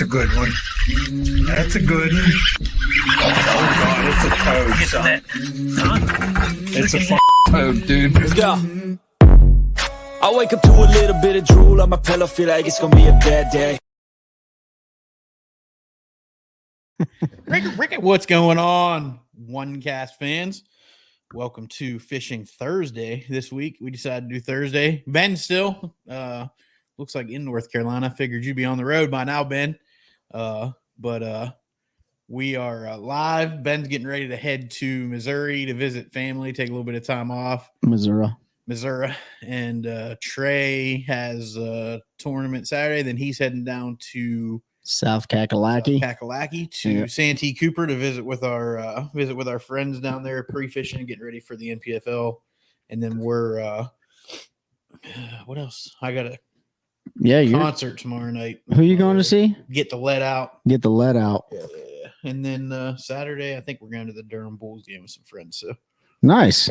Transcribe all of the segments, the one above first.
That's a good one. That's a good one. Oh, God, it's a toad, son. It's a toad, dude. Let's go. I wake up to a little bit of drool on my pillow, feel like it's gonna be a bad day. Rick, what's going on, One Cast fans? Welcome to Fishing Thursday. This week we decided to do Thursday. Ben still looks like in North Carolina. Figured you'd be on the road by now, Ben. But we are live. Ben's getting ready to head to Missouri to visit family, take a little bit of time off. Missouri. And Trey has a tournament Saturday. Then he's heading down to South Kakalaki to Santee Cooper to visit with our friends down there, pre-fishing, getting ready for the NPFL. And then we're what else? I got a concert tomorrow night. Who you going to see? Get the Let Out. Yeah. And then Saturday, I think we're going to the Durham Bulls game with some friends. So nice.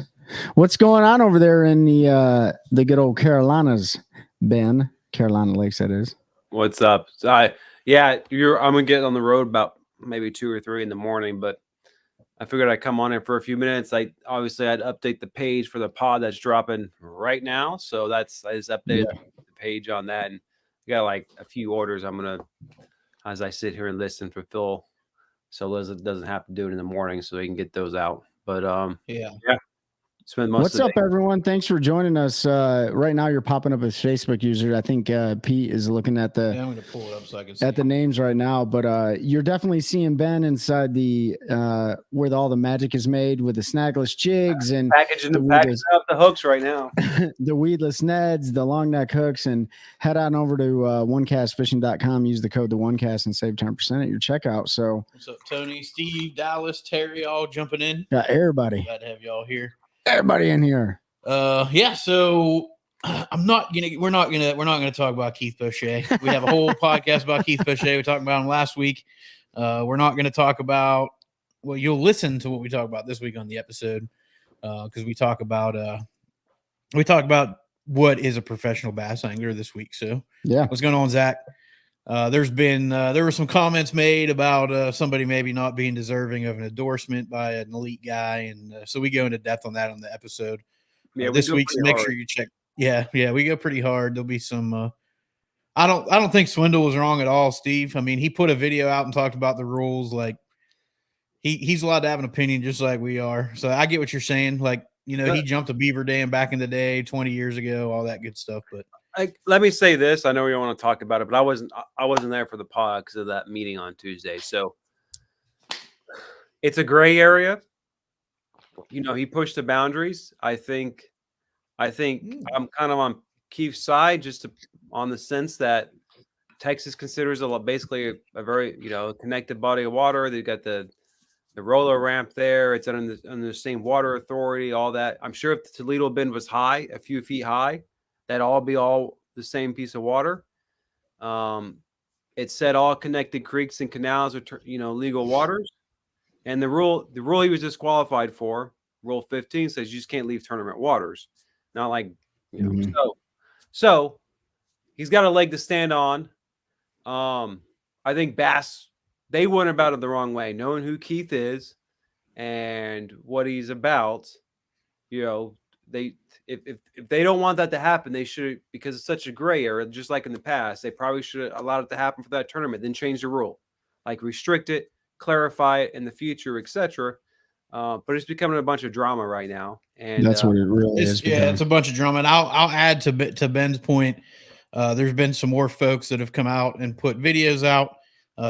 What's going on over there in the good old Carolinas, Ben? Carolina Lakes, that is. What's up? I'm gonna get on the road about maybe 2 or 3 in the morning, but I figured I'd come on in for a few minutes. I had to update the page for the pod that's dropping right now, so I just updated the page on that, and I got like a few orders. I'm gonna, as I sit here and listen, fulfill, so Liz doesn't have to do it in the morning, so they can get those out. But What's up, everyone? Thanks for joining us. Right now, you're popping up as Facebook user. I think Pete is looking at I'm going to pull it up so I can see the names right now. But you're definitely seeing Ben inside the where all the magic is made with the snagless jigs and packaging up the hooks right now. The weedless neds, the long neck hooks, and head on over to onecastfishing.com. Use the code ONECAST and save 10% at your checkout. So, what's up, Tony, Steve, Dallas, Terry, all jumping in? Got everybody. Glad to have y'all here. Everybody in here. So we're not gonna talk about Keith Boucher. We have a whole podcast about Keith Boucher. We talked about him last week. We're not gonna talk about, well, you'll listen to what we talk about this week on the episode, because we talk about what is a professional bass angler this week. So yeah, what's going on, Zach? There were some comments made about somebody maybe not being deserving of an endorsement by an elite guy, and so we go into depth on that on the episode this week. So make sure you check. Yeah, we go pretty hard. There'll be some. I don't think Swindle was wrong at all, Steve. I mean, he put a video out and talked about the rules. Like he's allowed to have an opinion just like we are. So I get what you're saying. Like, he jumped a beaver dam back in the day, 20 years ago, all that good stuff, but. Let me say this. I know we don't want to talk about it, but I wasn't there for the pod because of that meeting on Tuesday. So it's a gray area. He pushed the boundaries. I think I'm kind of on Keith's side, on the sense that Texas considers basically a very connected body of water. They've got the roller ramp there. It's under the same water authority. All that. I'm sure if the Toledo Bend was high, a few feet high, that'd all be all the same piece of water. It said all connected creeks and canals are legal waters, and the rule he was disqualified for, Rule 15, says you just can't leave tournament waters. Not like So he's got a leg to stand on. I think bass, they went about it the wrong way, knowing who Keith is and what he's about. If they don't want that to happen, they should, because it's such a gray area, just like in the past, they probably should have allowed it to happen for that tournament, then change the rule, like restrict it, clarify it in the future, etc. But it's becoming a bunch of drama right now, and that's what it really is. Yeah, it's a bunch of drama. And I'll add to Ben's point. There's been some more folks that have come out and put videos out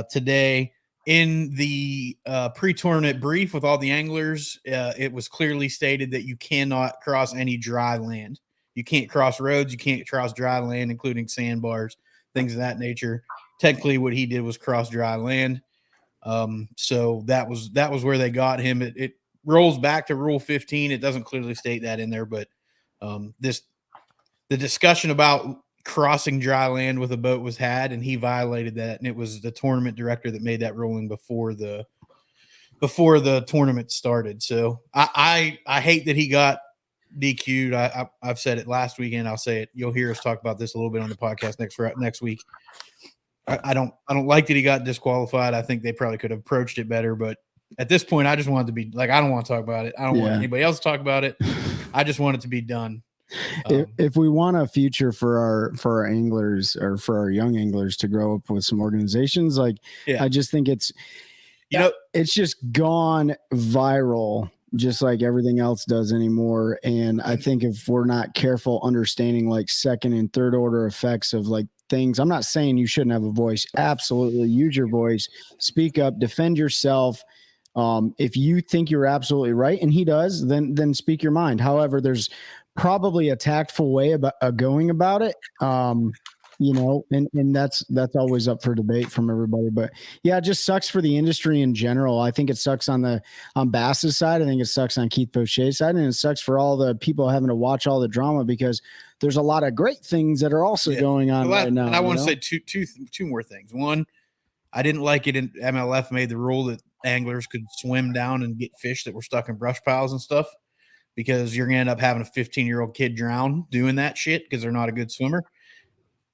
today. In the pre-tournament brief with all the anglers, it was clearly stated that you cannot cross any dry land. You can't cross roads. You can't cross dry land, including sandbars, things of that nature. Technically, what he did was cross dry land. So that was where they got him. It rolls back to Rule 15. It doesn't clearly state that in there, but the discussion about crossing dry land with a boat was had, and he violated that, and it was the tournament director that made that ruling before the tournament started. So I hate that he got DQ'd. I've said it last weekend. I'll say it. You'll hear us talk about this a little bit on the podcast next week. I don't like that he got disqualified. I think they probably could have approached it better, but at this point, I just want it to be like, I don't want to talk about it. I don't want anybody else to talk about it. I just want it to be done. If we want a future for our anglers or for our young anglers to grow up with some organizations, like I just think it's it's just gone viral, just like everything else does anymore. And I think if we're not careful understanding like second and third order effects of like things, I'm not saying you shouldn't have a voice. Absolutely, use your voice, speak up, defend yourself. If you think you're absolutely right, and he does, then speak your mind. However, there's probably a tactful way about going about it. And that's always up for debate from everybody. But yeah, it just sucks for the industry in general. I think it sucks on Bass's side. I think it sucks on Keith Poche's side, and it sucks for all the people having to watch all the drama because there's a lot of great things that are also going on right now. And I want to say two more things. One, I didn't like it in MLF made the rule that anglers could swim down and get fish that were stuck in brush piles and stuff, because you're going to end up having a 15-year-old kid drown doing that shit because they're not a good swimmer.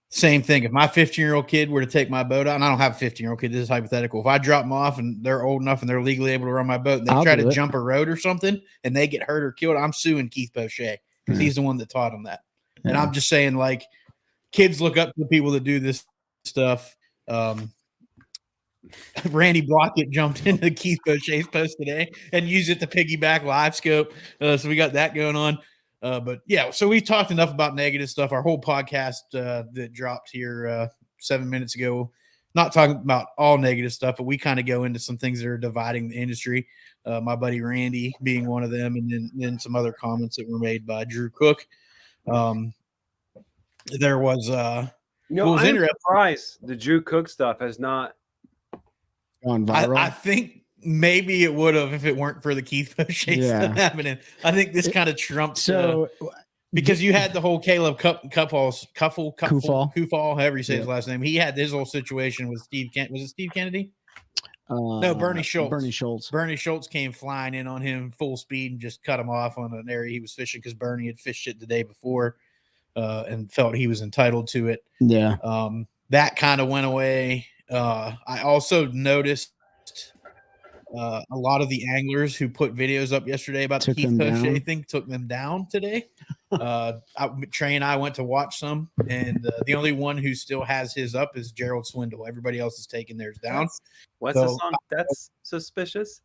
Same thing. If my 15-year-old kid were to take my boat out, and I don't have a 15-year-old kid, this is hypothetical. If I drop them off and they're old enough and they're legally able to run my boat, and they try to jump a road or something and they get hurt or killed, I'm suing Keith Poche because he's the one that taught them that. Yeah. And I'm just saying, like, kids look up to the people that do this stuff. Randy Blockett jumped into Keith Poche's post today and used it to piggyback live scope. So we got that going on. But yeah, so we talked enough about negative stuff. Our whole podcast that dropped here 7 minutes ago, not talking about all negative stuff, but we kind of go into some things that are dividing the industry. My buddy Randy being one of them, and then some other comments that were made by Drew Cook. There was, I'm surprised the Drew Cook stuff has not gone viral. I think maybe it would have if it weren't for the Keith Poche stuff happening. I think this kind of trumped because you had the whole Caleb Kufal, however you say his last name. He had his whole situation with Steve Kent. Was it Steve Kennedy? No, Bernie Schultz. Bernie Schultz came flying in on him full speed and just cut him off on an area he was fishing because Bernie had fished it the day before and felt he was entitled to it. Yeah. That kind of went away. I also noticed a lot of the anglers who put videos up yesterday about the Keith Poche thing took them down today. Trey and I went to watch some, and the only one who still has his up is Gerald Swindle. Everybody else is taking theirs down. What's the song? That's suspicious.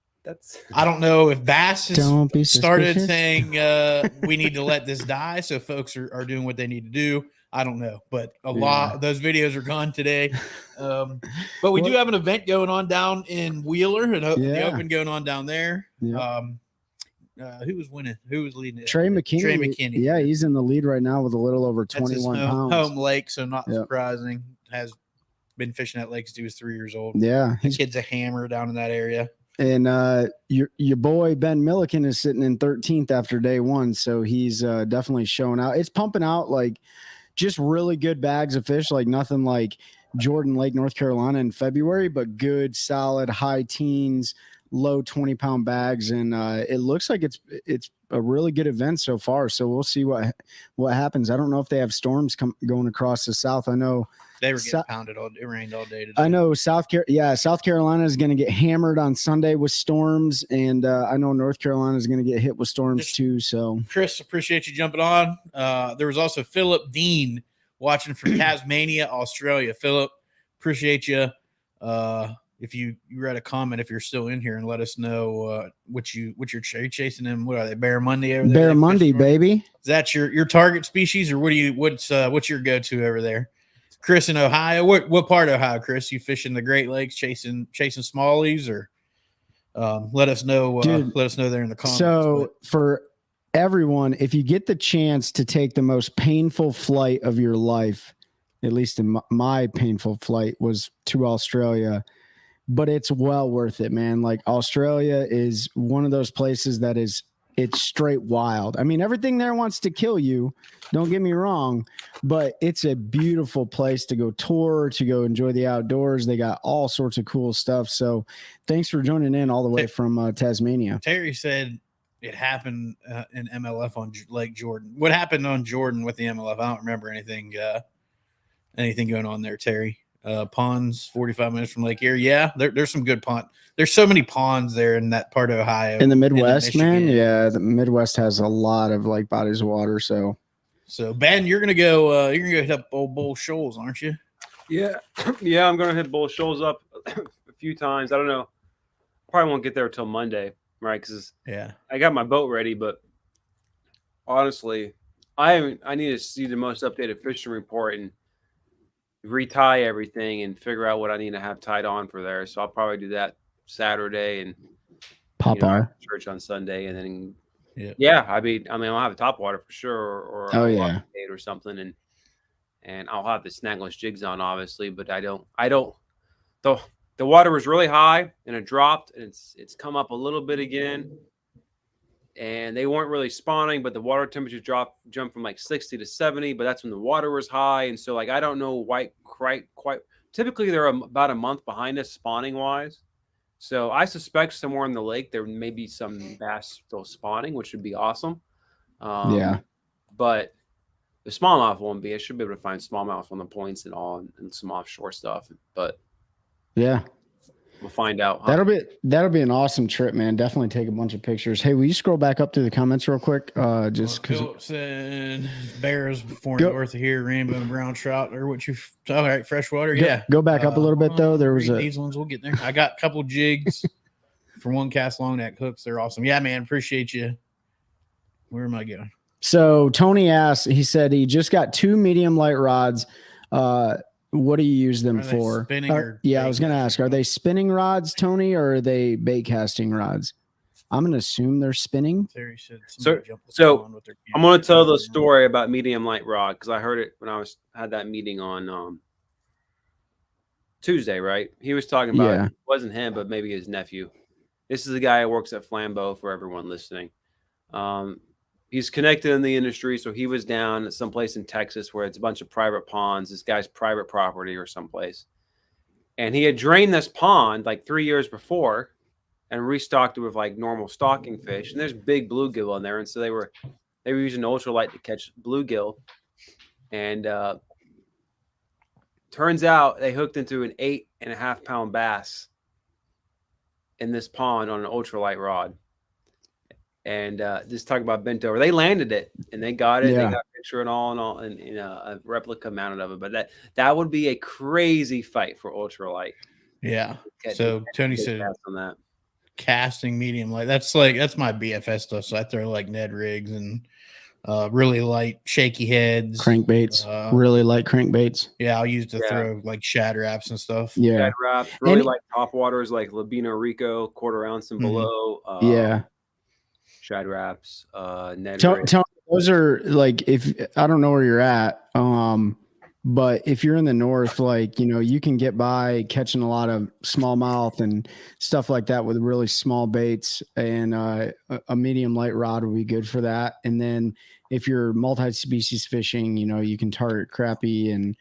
I don't know if Bass has started saying we need to let this die, so folks are doing what they need to do. I don't know, but a lot of those videos are gone today. But we do have an event going on down in Wheeler, and the Open going on down there. Yeah. Who was winning? Who was leading it? Trey McKinney. Yeah, he's in the lead right now with a little over 21 pounds. Home lake, so not surprising. Has been fishing that lake since he was 3 years old. Yeah, the kid's a hammer down in that area. And your boy Ben Milliken is sitting in 13th after day one, so he's definitely showing out. It's pumping out like just really good bags of fish, like nothing like Jordan Lake, North Carolina in February, but good, solid, high teens, low 20-pound bags. And it looks like it's a really good event so far. So we'll see what happens. I don't know if they have storms going across the south. I know they were getting pounded all. It rained all day today. I know South Carolina is going to get hammered on Sunday with storms, and I know North Carolina is going to get hit with storms too. So, Chris, appreciate you jumping on. There was also Philip Dean watching from Tasmania, Australia. Philip, appreciate you. If you read a comment, if you're still in here, and let us know what you're chasing them. What are they? Barramundi over there? Barramundi, baby. Is that your target species, or what's your go-to over there? Chris in Ohio. What part of Ohio, Chris? You fishing the Great Lakes, chasing smallies, or let us know. Let us know there in the comments. So for everyone, if you get the chance to take the most painful flight of your life, at least in my painful flight was to Australia, but it's well worth it, man. Like Australia is one of those places that it's straight wild. I mean, everything there wants to kill you. Don't get me wrong, but it's a beautiful place to go tour, to go enjoy the outdoors. They got all sorts of cool stuff. So thanks for joining in all the way from Tasmania. Terry said it happened in MLF on Lake Jordan. What happened on Jordan with the MLF? I don't remember anything going on there, Terry. ponds 45 minutes from Lake Erie. Yeah, there's some good pond. There's so many ponds there in that part of Ohio. In the Midwest, man. Yeah, the Midwest has a lot of like bodies of water. So Ben, you're gonna go hit up old Bull Shoals, aren't you? Yeah, yeah, I'm gonna hit Bull Shoals up a few times. I don't know. Probably won't get there until Monday, right? Because I got my boat ready, but honestly, I need to see the most updated fishing report and retie everything and figure out what I need to have tied on for there. So I'll probably do that Saturday and church on Sunday, and then I mean I'll have a top water for sure, or or something, and I'll have the snagless jigs on, obviously, but I don't the water was really high and it dropped, and it's come up a little bit again, and they weren't really spawning, but the water temperature jumped from like 60 to 70, but that's when the water was high. And so like I don't know why quite typically they're about a month behind us spawning wise. So I suspect somewhere in the lake there may be some bass still spawning, which would be awesome. But the smallmouth won't be. I should be able to find smallmouth on the points and all, and some offshore stuff. But yeah, we'll find out. That'll be an awesome trip, man. Definitely take a bunch of pictures. Hey, will you scroll back up to the comments real quick? Just because Phillips and bears before north of here, rainbow and brown trout, or what you all right, freshwater. Go back up a little bit though. There was these ones. We'll get there. I got a couple jigs for one cast long neck hooks. They're awesome. Yeah, man. Appreciate you. Where am I going? So Tony asked, he said he just got 2 medium light rods. What do you use them for? Spinning I was going to ask, are they spinning rods, Tony, or are they bait casting rods? I'm going to assume they're spinning. So I'm going to tell the story about medium light rod, because I heard it when I had that meeting on Tuesday, right? He was talking about it wasn't him, but maybe his nephew. This is the guy who works at Flambeau, for everyone listening. He's connected in the industry, so he was down at someplace in Texas where it's a bunch of private ponds, this guy's private property or someplace. And he had drained this pond like 3 years before and restocked it with like normal stocking fish. And there's big bluegill in there. And so they were using ultralight to catch bluegill. And turns out they hooked into an 8.5 pound bass in this pond on an ultralight rod. And just talk about bent over. They landed it and they got it. They got a picture and a replica mounted of it. But that would be a crazy fight for ultralight. Yeah. So Tony said on that casting medium light. That's my BFS stuff. So I throw like Ned rigs and really light shaky heads, crankbaits, really light crankbaits. Yeah, I'll use to throw like shad wraps and stuff. Yeah, shad wraps, really light top waters like Labino Rico, 1/4 ounce and below. Shad wraps, Ned. Those are like, if I don't know where you're at, but if you're in the north, like, you can get by catching a lot of smallmouth and stuff like that with really small baits, and a medium light rod would be good for that. And then if you're multi-species fishing, you can target crappie and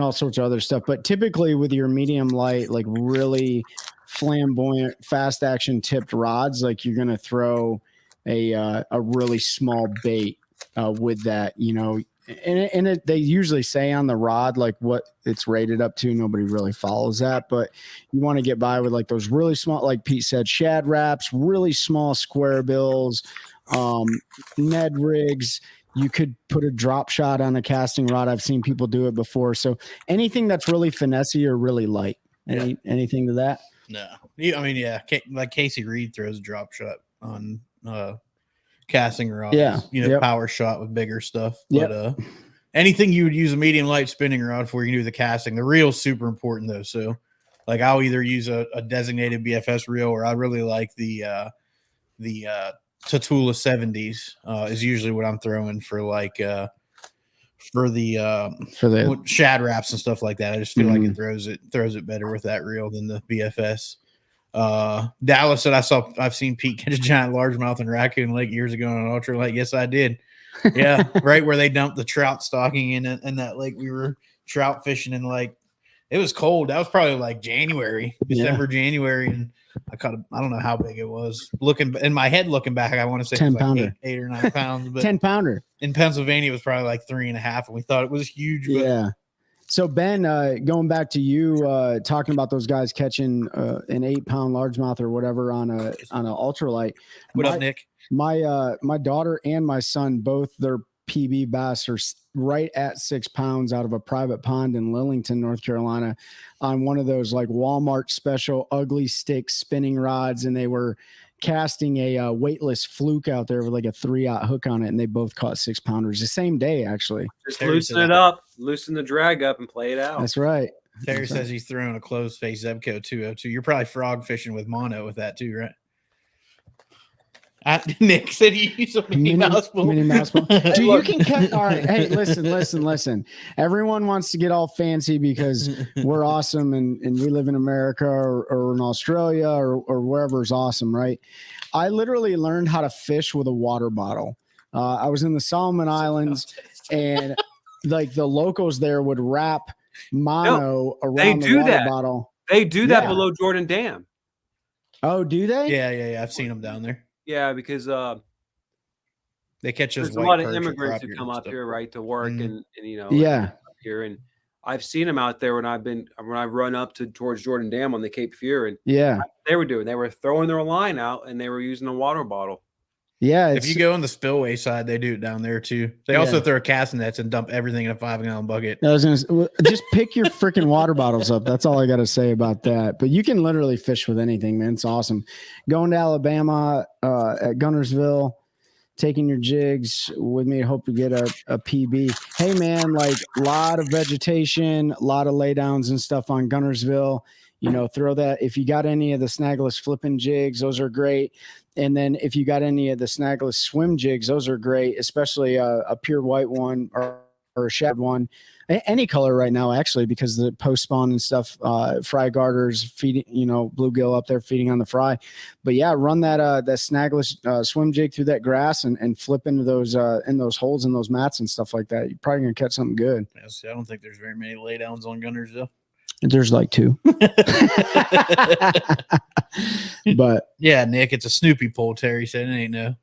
all sorts of other stuff. But typically with your medium light, like really flamboyant, fast action tipped rods, like you're gonna throw a really small bait with that, and they usually say on the rod like what it's rated up to. Nobody really follows that, but you want to get by with like those really small, like Pete said, shad wraps, really small square bills, Ned rigs. You could put a drop shot on a casting rod. I've seen people do it before. So anything that's really finessey or really light. Anything to that? No, I mean, like Casey Reed throws a drop shot on casting rod, power shot with bigger stuff. But anything you would use a medium light spinning rod for, you can do the casting. The reel's super important though. So like I'll either use a designated BFS reel, or I really like the Tatula 70s is usually what I'm throwing for like for the shad wraps and stuff like that. I just feel like it throws it better with that reel than the BFS. Dallas said I've seen Pete catch a giant largemouth in Raccoon Lake years ago on an ultralight. Yes, I did. Yeah, right where they dumped the trout stocking in that lake. We were trout fishing in, like, it was cold. That was probably like December, January, and I caught I don't know how big it was. Looking in my head, looking back, I want to say 10 it was like pounder, 8 or 9 pounds. But 10 pounder in Pennsylvania, it was probably like 3.5, and we thought it was huge. But So Ben, going back to you talking about those guys catching an 8-pound largemouth or whatever on a ultralight. What up, Nick? My daughter and my son, both their PB bass are right at 6 pounds out of a private pond in Lillington, North Carolina, on one of those like Walmart special ugly stick spinning rods, and they were casting a weightless fluke out there with like a 3/0 hook on it, and they both caught 6-pounders the same day. Actually, just loosen it up, loosen the drag up, and play it out. That's right. Terry says he's throwing a closed face Zebco 202. You're probably frog fishing with mono with that too, right? Nick said he used a mini mouse pool. Dude, you can catch. All right, hey, listen. Everyone wants to get all fancy because we're awesome and we live in America or in Australia or wherever is awesome, right? I literally learned how to fish with a water bottle. I was in the Solomon Islands, and like the locals there would wrap mono around the water bottle. They do that below Jordan Dam. Oh, do they? Yeah. I've seen them down there. Yeah, because they catch us. There's a lot of immigrants who come up here, right, to work and you know, here, and I've seen them out there when I've run up towards Jordan Dam on the Cape Fear, and they were throwing their line out and they were using a water bottle. Yeah, if you go on the spillway side, they do it down there too. They also throw cast nets and dump everything in a 5-gallon bucket. I was gonna just pick your freaking water bottles up. That's all I got to say about that. But you can literally fish with anything, man. It's awesome. Going to Alabama at Gunnersville, taking your jigs with me. Hope to get a PB. Hey, man, like a lot of vegetation, a lot of laydowns and stuff on Gunnersville. You know, throw that. If you got any of the snagless flipping jigs, those are great. And then if you got any of the snagless swim jigs, those are great, especially a pure white one or a shad one, any color right now, actually, because the post spawn and stuff, fry garters feeding, you know, bluegill up there feeding on the fry. But yeah, run that snagless swim jig through that grass and flip into those in those holes in those mats and stuff like that. You're probably gonna catch something good. Yes, I don't think there's very many laydowns on Gunnersville. There's like 2. But yeah, Nick, it's a Snoopy pole. Terry said it ain't no.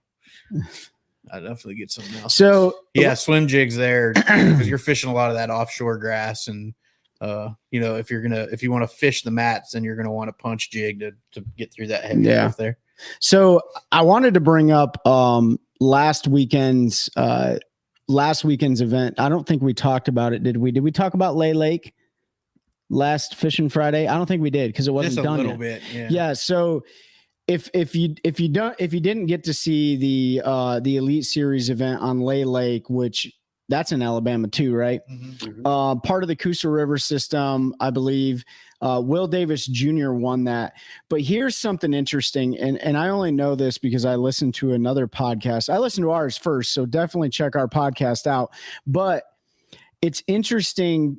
I definitely get something else. So yeah, swim jigs there because you're fishing a lot of that offshore grass, and you know, if you want to fish the mats, then you're gonna want a punch jig to get through that heavy stuff there. So I wanted to bring up last weekend's event. I don't think we talked about it. Did we? Did we talk about Lay Lake? Last Fishing Friday? I don't think we did because it wasn't done yet. Bit, yeah. So if you didn't get to see the Elite Series event on Lay Lake, which that's in Alabama too, right? Mm-hmm. Part of the Coosa River system, I believe. Will Davis Jr. won that. But here's something interesting, and I only know this because I listened to another podcast. I listened to ours first, so definitely check our podcast out. But it's interesting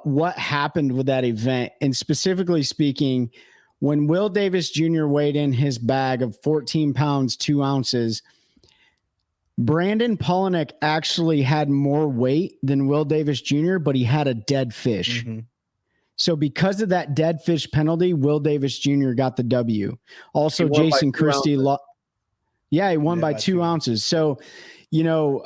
what happened with that event, and specifically speaking, when Will Davis Jr. weighed in his bag of 14 pounds, 2 ounces, Brandon Polinick actually had more weight than Will Davis Jr., but he had a dead fish. Mm-hmm. So because of that dead fish penalty, Will Davis Jr. got the W. Also, Jason Christie, he won by 2 ounces. So, you know,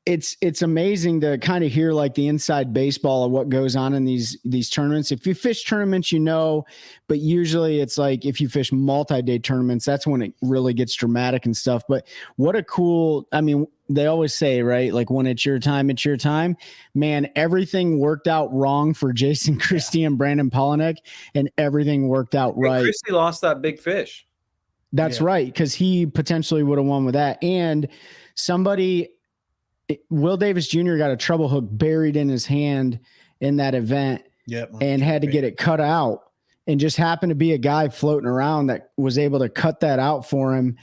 it's amazing to kind of hear like the inside baseball of what goes on in these tournaments. If you fish tournaments, you know, but usually it's like if you fish multi-day tournaments, that's when it really gets dramatic and stuff. But what a cool, I mean, they always say, right? Like when it's your time, it's your time, man. Everything worked out wrong for Jason Christie and Brandon Polinick, and everything worked out right. Christie lost that big fish. That's right. Cause he potentially would have won with that. And Will Davis Jr. got a treble hook buried in his hand in that event and had to get it cut out, and just happened to be a guy floating around that was able to cut that out for him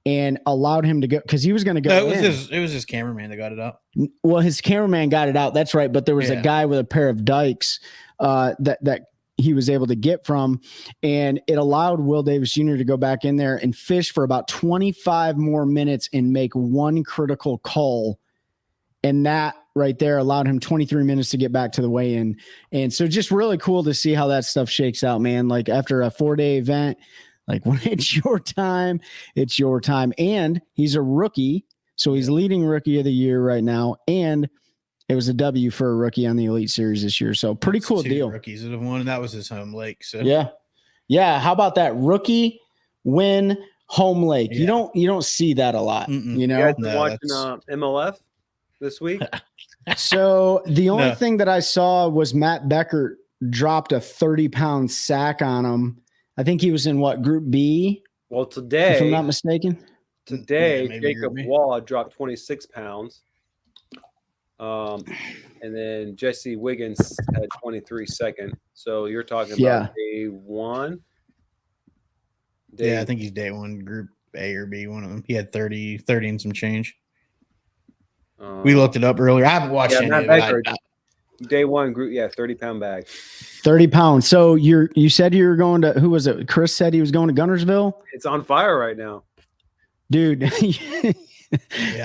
and allowed him to go because he was going to go. It was his cameraman that got it out. Well, his cameraman got it out. That's right. But there was a guy with a pair of dikes that he was able to get from, and it allowed Will Davis Jr. to go back in there and fish for about 25 more minutes and make one critical call. And that right there allowed him 23 minutes to get back to the weigh-in. And so just really cool to see how that stuff shakes out, man. Like after a 4-day event, like when it's your time, it's your time. And he's a rookie. So he's leading rookie of the year right now. And It was a W for a rookie on the Elite Series this year. So pretty cool deal. Rookies that have won, and that was his home lake. So yeah. How about that rookie win home lake? Yeah. You don't see that a lot. You know, you guys watching MLF this week. So the only thing that I saw was Matt Becker dropped a 30-pound sack on him. I think he was in Group B? Well, today, if I'm not mistaken. Jacob Wall dropped 26 pounds. And then Jesse Wiggins had 23 second. So you're talking about day one? I think he's day one, Group A or B, one of them. He had 30 and some change. We looked it up earlier. I haven't watched any of it. Day one group, 30-pound bag. 30 pounds. So you said you were going to, who was it? Chris said he was going to Gunnersville. It's on fire right now. Dude,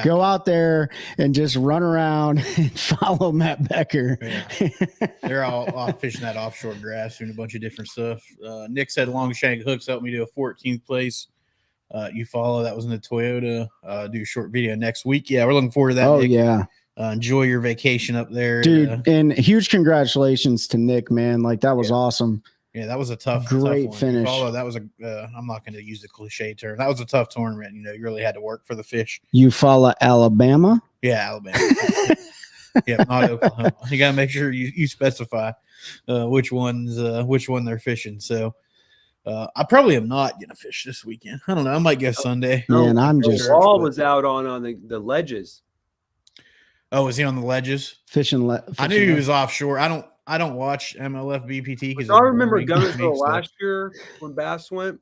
go out there and just run around and follow Matt Becker. Yeah. They're all off fishing that offshore grass, doing a bunch of different stuff. Nick said long shank hooks helped me do a 14th place. You follow, that was in the Toyota. Do a short video next week. Yeah, we're looking forward to that. Oh, Nick. yeah. Enjoy your vacation up there, dude. And huge congratulations to Nick, man. Like, that was awesome. Yeah, that was a tough, great tough finish. That was I'm not going to use the cliche term. That was a tough tournament. You know, you really had to work for the fish. You follow Alabama? Yeah, Alabama. Yeah, not Oklahoma. You got to make sure you specify which one they're fishing. So I probably am not going to fish this weekend. I don't know. I might go Sunday. Man, I'm just. Wall was out on the ledges. Oh, was he on the ledges? Fishing. I knew he was offshore. I don't watch MLF BPT because I remember Gunnersville last year when Bass went.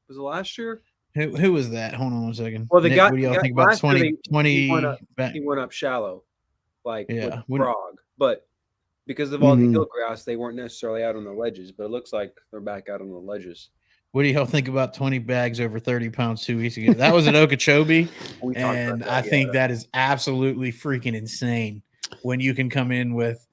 Was it last year? Who was that? Hold on one second. Well, Nick, what do y'all think about 2020? He went up shallow, with frog, but because of all the gill grass, they weren't necessarily out on the ledges. But it looks like they're back out on the ledges. What do y'all think about 20 bags over 30 pounds 2 weeks ago? That was at Okeechobee, and I think that is absolutely freaking insane when you can come in with,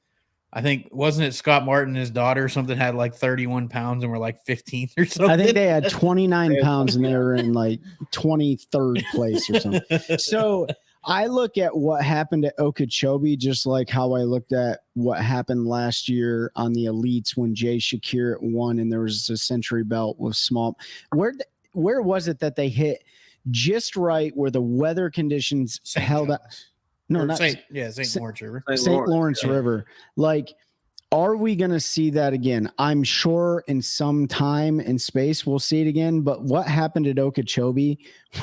I think, wasn't it Scott Martin, his daughter or something, had like 31 pounds and were like 15th or something? I think they had 29 pounds and they were in like 23rd place or something. So I look at what happened at Okeechobee just like how I looked at what happened last year on the Elites when Jay Shakir won and there was a Century Belt with small. Where was it that they hit just right where the weather conditions held up? No, not St. Lawrence River. St. Lawrence River. Like, are we going to see that again? I'm sure in some time and space we'll see it again. But what happened at Okeechobee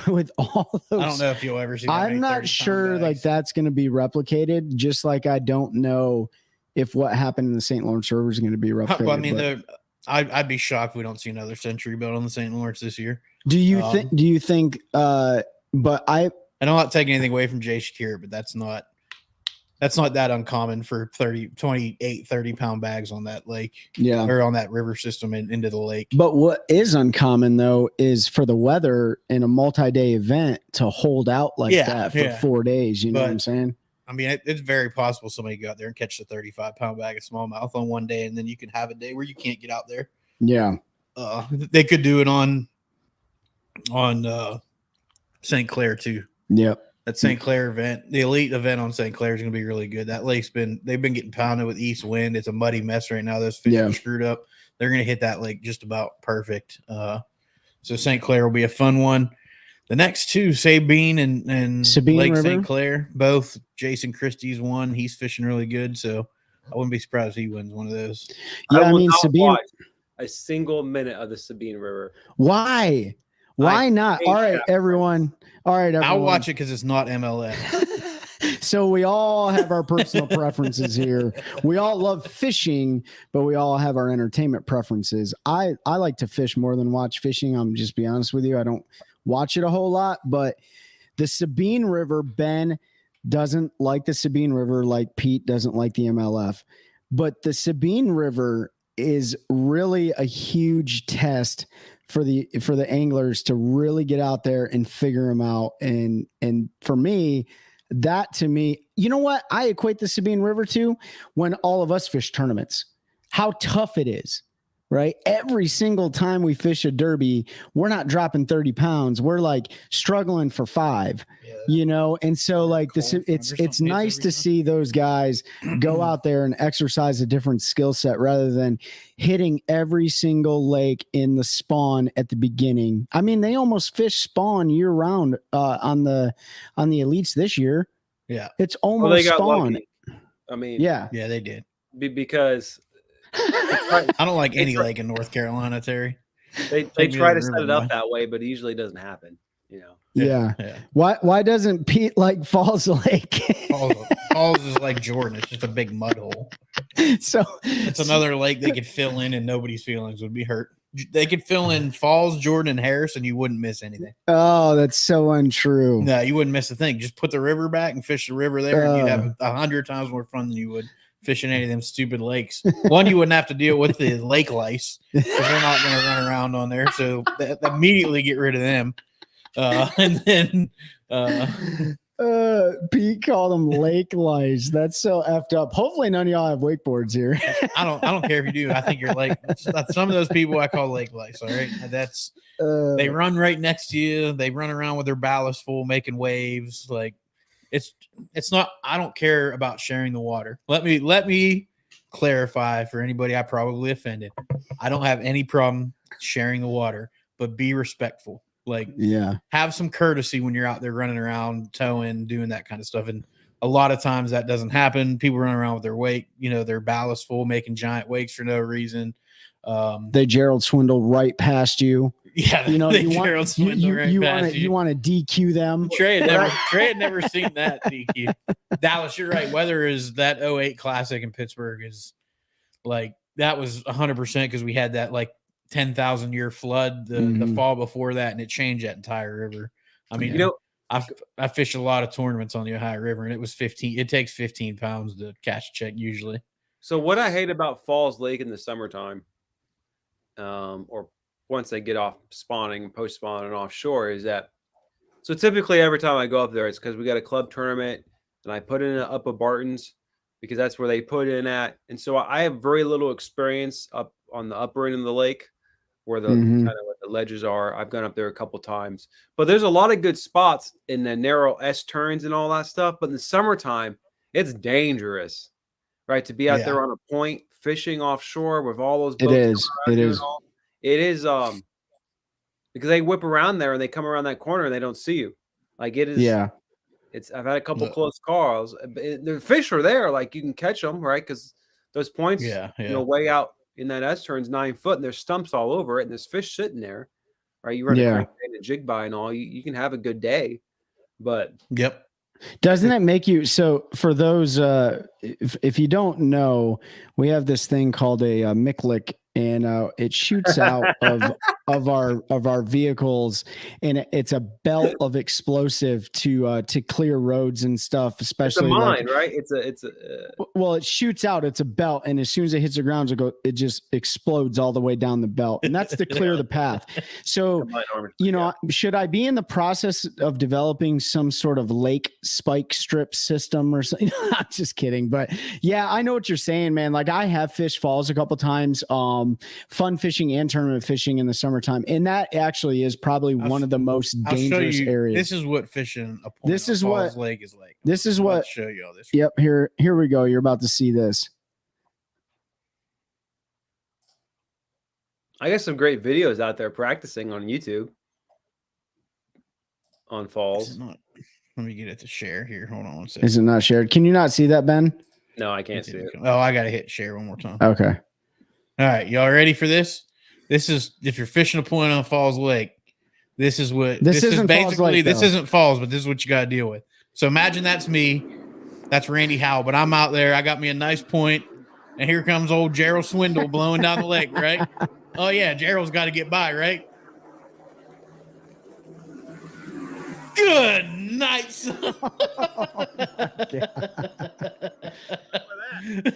with all those? I don't know if you'll ever see that. I'm not sure like that's going to be replicated, just like I don't know if what happened in the St. Lawrence River is going to be replicated. Well, I mean, I'd be shocked if we don't see another Century Belt on the St. Lawrence this year. Do you think but I'm not taking anything away from Jay Shakir, but that's not that uncommon for 30-pound bags on that lake. Yeah. Or on that river system into the lake. But what is uncommon though is for the weather in a multi-day event to hold out like that for 4 days. You know what I'm saying? I mean, it's very possible somebody go out there and catch the 35-pound bag of smallmouth on one day, and then you can have a day where you can't get out there. Yeah. They could do it on St. Clair too. Yep. That St. Clair event, the Elite event on St. Clair is going to be really good. That lake's they've been getting pounded with east wind. It's a muddy mess right now. Those fish are screwed up. They're going to hit that lake just about perfect. So St. Clair will be a fun one. The next two, Sabine and Sabine Lake River. St. Clair, both Jason Christie's won. He's fishing really good, so I wouldn't be surprised if he wins one of those. Yeah, I mean, Sabine. A single minute of the Sabine River. Why? Why not? All right, everyone. I'll watch it because it's not MLS. So we all have our personal preferences here. We all love fishing, but we all have our entertainment preferences. I like to fish more than watch fishing. I'm just be honest with you. I don't watch it a whole lot, but the Sabine River, Ben doesn't like the Sabine River like Pete doesn't like the MLF. But the Sabine River is really a huge test for the anglers to really get out there and figure them out. And for me, that to me, you know what? I equate the Sabine River to when all of us fish tournaments, how tough it is. right? Every single time we fish a derby, we're not dropping 30 pounds. We're like struggling for 5, you know? And so like this, it's nice to see those guys go out there and exercise a different skill set rather than hitting every single lake in the spawn at the beginning. I mean, they almost fish spawn year round on the elites this year. Yeah. It's almost spawn. Lucky. I mean, yeah, they did. Because I don't like any lake in North Carolina, Terry. They try to set it up that way, but it usually doesn't happen, you know. Yeah. Why doesn't Pete like Falls Lake? Falls is like Jordan. It's just a big mud hole. So it's another lake they could fill in and nobody's feelings would be hurt. They could fill in Falls, Jordan, and Harris, and you wouldn't miss anything. Oh, that's so untrue. No, you wouldn't miss a thing. Just put the river back and fish the river there, and you'd have 100 times more fun than you would fishing any of them stupid lakes. One, you wouldn't have to deal with the lake lice because they're not going to run around on there. So immediately get rid of them. And then Pete called them lake lice. That's so effed up. Hopefully none of y'all have wakeboards here. I don't care if you do. I think you're like some of those people I call lake lice. All right. That's they run right next to you. They run around with their ballast full, making waves. Like it's not, I don't care about sharing the water. Let me clarify for anybody I probably offended. I don't have any problem sharing the water, but be respectful. Like, have some courtesy when you're out there running around, towing, doing that kind of stuff. And a lot of times that doesn't happen. People run around with their wake, their ballast full, making giant wakes for no reason. They Gerald swindle right past you. Yeah, you want to DQ them. Trey had never seen that DQ. Dallas, you're right. Weather is that 08 Classic in Pittsburgh is like that was 100% because we had that like 10,000 year flood the fall before that, and it changed that entire river. I mean, I fished a lot of tournaments on the Ohio River, and it was 15. It takes 15 pounds to catch a check usually. So what I hate about Falls Lake in the summertime, or once they get off spawning, post spawn and offshore, is that so typically every time I go up there, it's because we got a club tournament and I put in up a Barton's because that's where they put in at. And so I have very little experience up on the upper end of the lake where the kind of what the ledges are. I've gone up there a couple times, but there's a lot of good spots in the narrow S turns and all that stuff. But in the summertime, it's dangerous, right? To be out there on a point fishing offshore with all those boats. It is because they whip around there and they come around that corner and they don't see you. Like it is. Yeah. I've had a couple close calls. The fish are there, like you can catch them, right? Because those points, way out in that S turns 9 foot, and there's stumps all over it, and there's fish sitting there, right? You run a jig by and all, you can have a good day, but doesn't that make you so? For those, if you don't know, we have this thing called a Miklik, and it shoots out of our vehicles, and it's a belt of explosive to clear roads and stuff, especially it's a mine, right? Well, it shoots out. It's a belt, and as soon as it hits the ground, it just explodes all the way down the belt, and that's to clear the path. So, should I be in the process of developing some sort of lake spike strip system or something? I'm just kidding, but yeah, I know what you're saying, man. Like I have fished Falls a couple times. Fun fishing and tournament fishing in the summertime, and that actually is probably one of the most dangerous areas. This is what fishing a point this is Falls what Lake is like. This is what show you all this. Yep, here we go. You're about to see this. I got some great videos out there practicing on YouTube on Falls. Let me get it to share here. Hold on one second. Is it not shared? Can you not see that, Ben? No, I can't see it. Oh, I gotta hit share one more time. Okay. All right, y'all ready for this? This is if you're fishing a point on Falls Lake. This is what this is basically. Lake, this isn't Falls, but this is what you got to deal with. So imagine that's me, that's Randy Howell, but I'm out there. I got me a nice point, and here comes old Gerald Swindle blowing down the lake. Right? Oh yeah, Gerald's got to get by, right? Good night, son.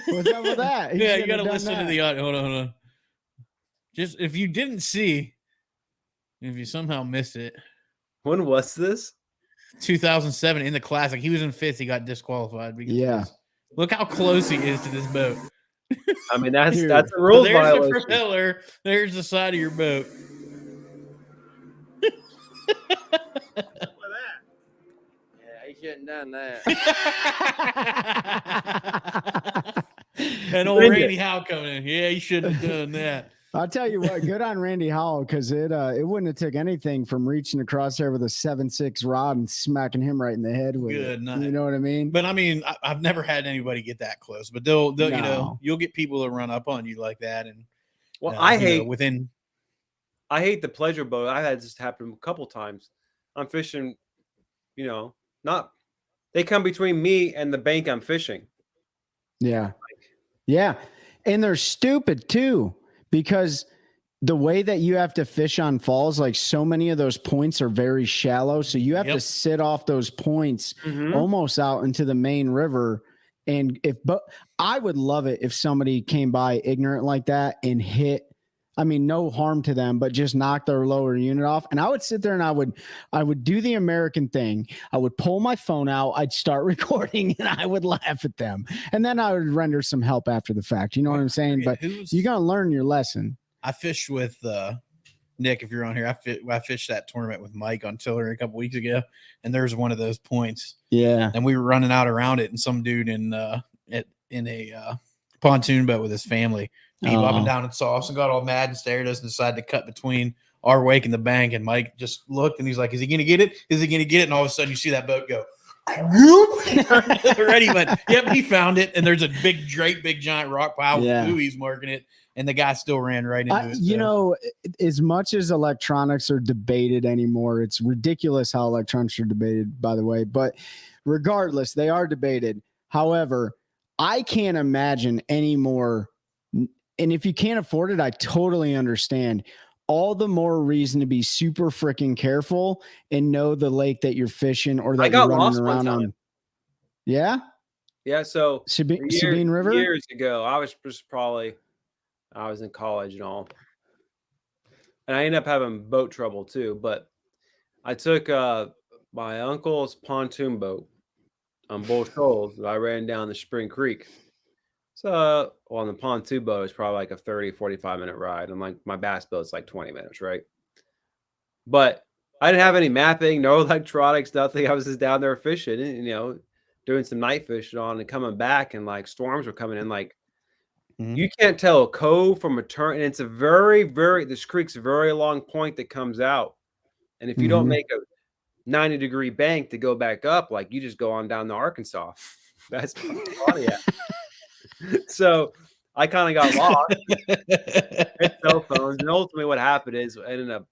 What's up with that? Yeah, you got to listen to the audio. Hold on. Just if you didn't see, if you somehow missed it. When was this? 2007 in the Classic. He was in 5th. He got disqualified. Because look how close he is to this boat. I mean, that's Dude, a rule there's violation. the propeller. There's the side of your boat. He shouldn't done that. And old Randy Howe coming in. Yeah, he shouldn't have done that. I'll tell you what, good on Randy Howell, because it wouldn't have took anything from reaching across there with a 7.6 rod and smacking him right in the head with Good it. night. You know what I mean? But I mean, I've never had anybody get that close. But they'll you know, you'll get people to run up on you like that. And I hate the pleasure boat. I had this happen a couple times. I'm fishing, you know, they come between me and the bank I'm fishing. Yeah. Yeah. And they're stupid too, because the way that you have to fish on falls, like so many of those points are very shallow. So you have to sit off those points almost out into the main river. And but I would love it if somebody came by ignorant like that and hit, I mean, no harm to them, but just knock their lower unit off. And I would sit there and I would do the American thing. I would pull my phone out. I'd start recording and I would laugh at them. And then I would render some help after the fact. You know what I'm saying? But you got to learn your lesson. I fished with Nick, if you're on here. I fished that tournament with Mike on Tiller a couple weeks ago. And there's one of those points. Yeah. And we were running out around it. And some dude in a pontoon boat with his family, he bobbing down and saw us and got all mad and stared at us and decided to cut between our wake and the bank. And Mike just looked and he's like, is he going to get it? Is he going to get it? And all of a sudden you see that boat go. Already went, yep, he found it. And there's a big giant rock pile with buoys marking it. And the guy still ran right into it. You know, as much as electronics are debated anymore, it's ridiculous how electronics are debated, by the way. But regardless, they are debated. However, I can't imagine any more. And if you can't afford it, I totally understand. All the more reason to be super freaking careful and know the lake that you're fishing or that you're running around on. Yeah? Yeah, so Sabine River? Years ago, I was in college and all. And I ended up having boat trouble too. But I took my uncle's pontoon boat on Bull Shoals. I ran down the Spring Creek. So on the pontoon boat, it's probably like a 30, 45 minute ride. And like my bass boat's like 20 minutes, right? But I didn't have any mapping, no electronics, nothing. I was just down there fishing and, you know, doing some night fishing on and coming back, and like storms were coming in. Like you can't tell a cove from a turn. And it's a this creek's a very long point that comes out. And if you don't make a 90-degree bank to go back up, like you just go on down to Arkansas. That's Pontiac. So I kind of got lost. Had cell phones, and ultimately what happened is I ended up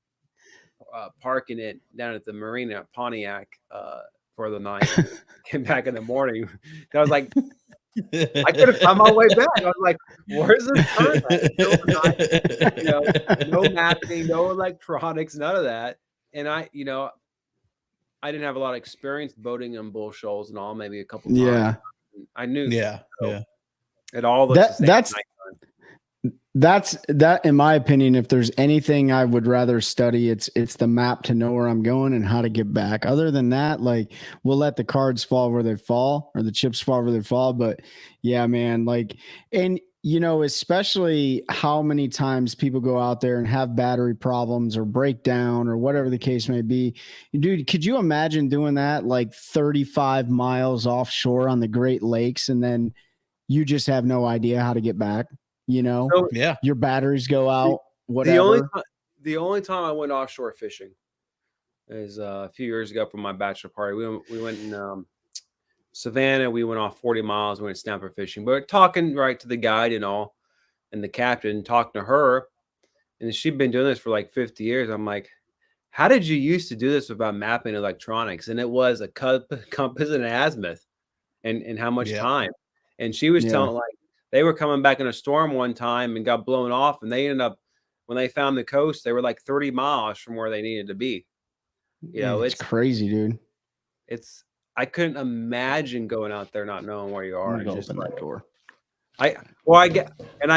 parking it down at the marina at Pontiac for the night. Came back in the morning. I was like, I could have found my way back. I was like, where's the turn? You know, no mapping, no electronics, none of that. And I didn't have a lot of experience boating on Bull Shoals and all, maybe a couple times. Yeah. I knew. Yeah. It all looks that's in my opinion. If there's anything I would rather study, it's the map to know where I'm going and how to get back. Other than that, like we'll let the cards fall where they fall or the chips fall where they fall. But yeah, man, like, and you know, especially how many times people go out there and have battery problems or break down or whatever the case may be. Dude, could you imagine doing that like 35 miles offshore on the Great Lakes and then you just have no idea how to get back? You know, so, your batteries go out, whatever. The only time I went offshore fishing is a few years ago for my bachelor party. We went in Savannah. We went off 40 miles. We went snapper fishing, but talking right to the guide and all, and the captain, talking to her, and she'd been doing this for like 50 years. I'm like, how did you used to do this without mapping electronics? And it was a compass and an azimuth, and how much time. And she was telling like. They were coming back in a storm one time and got blown off, and they ended up, when they found the coast, they were like 30 miles from where they needed to be. You know, it's crazy, dude. I couldn't imagine going out there not knowing where you are. Just open that door. I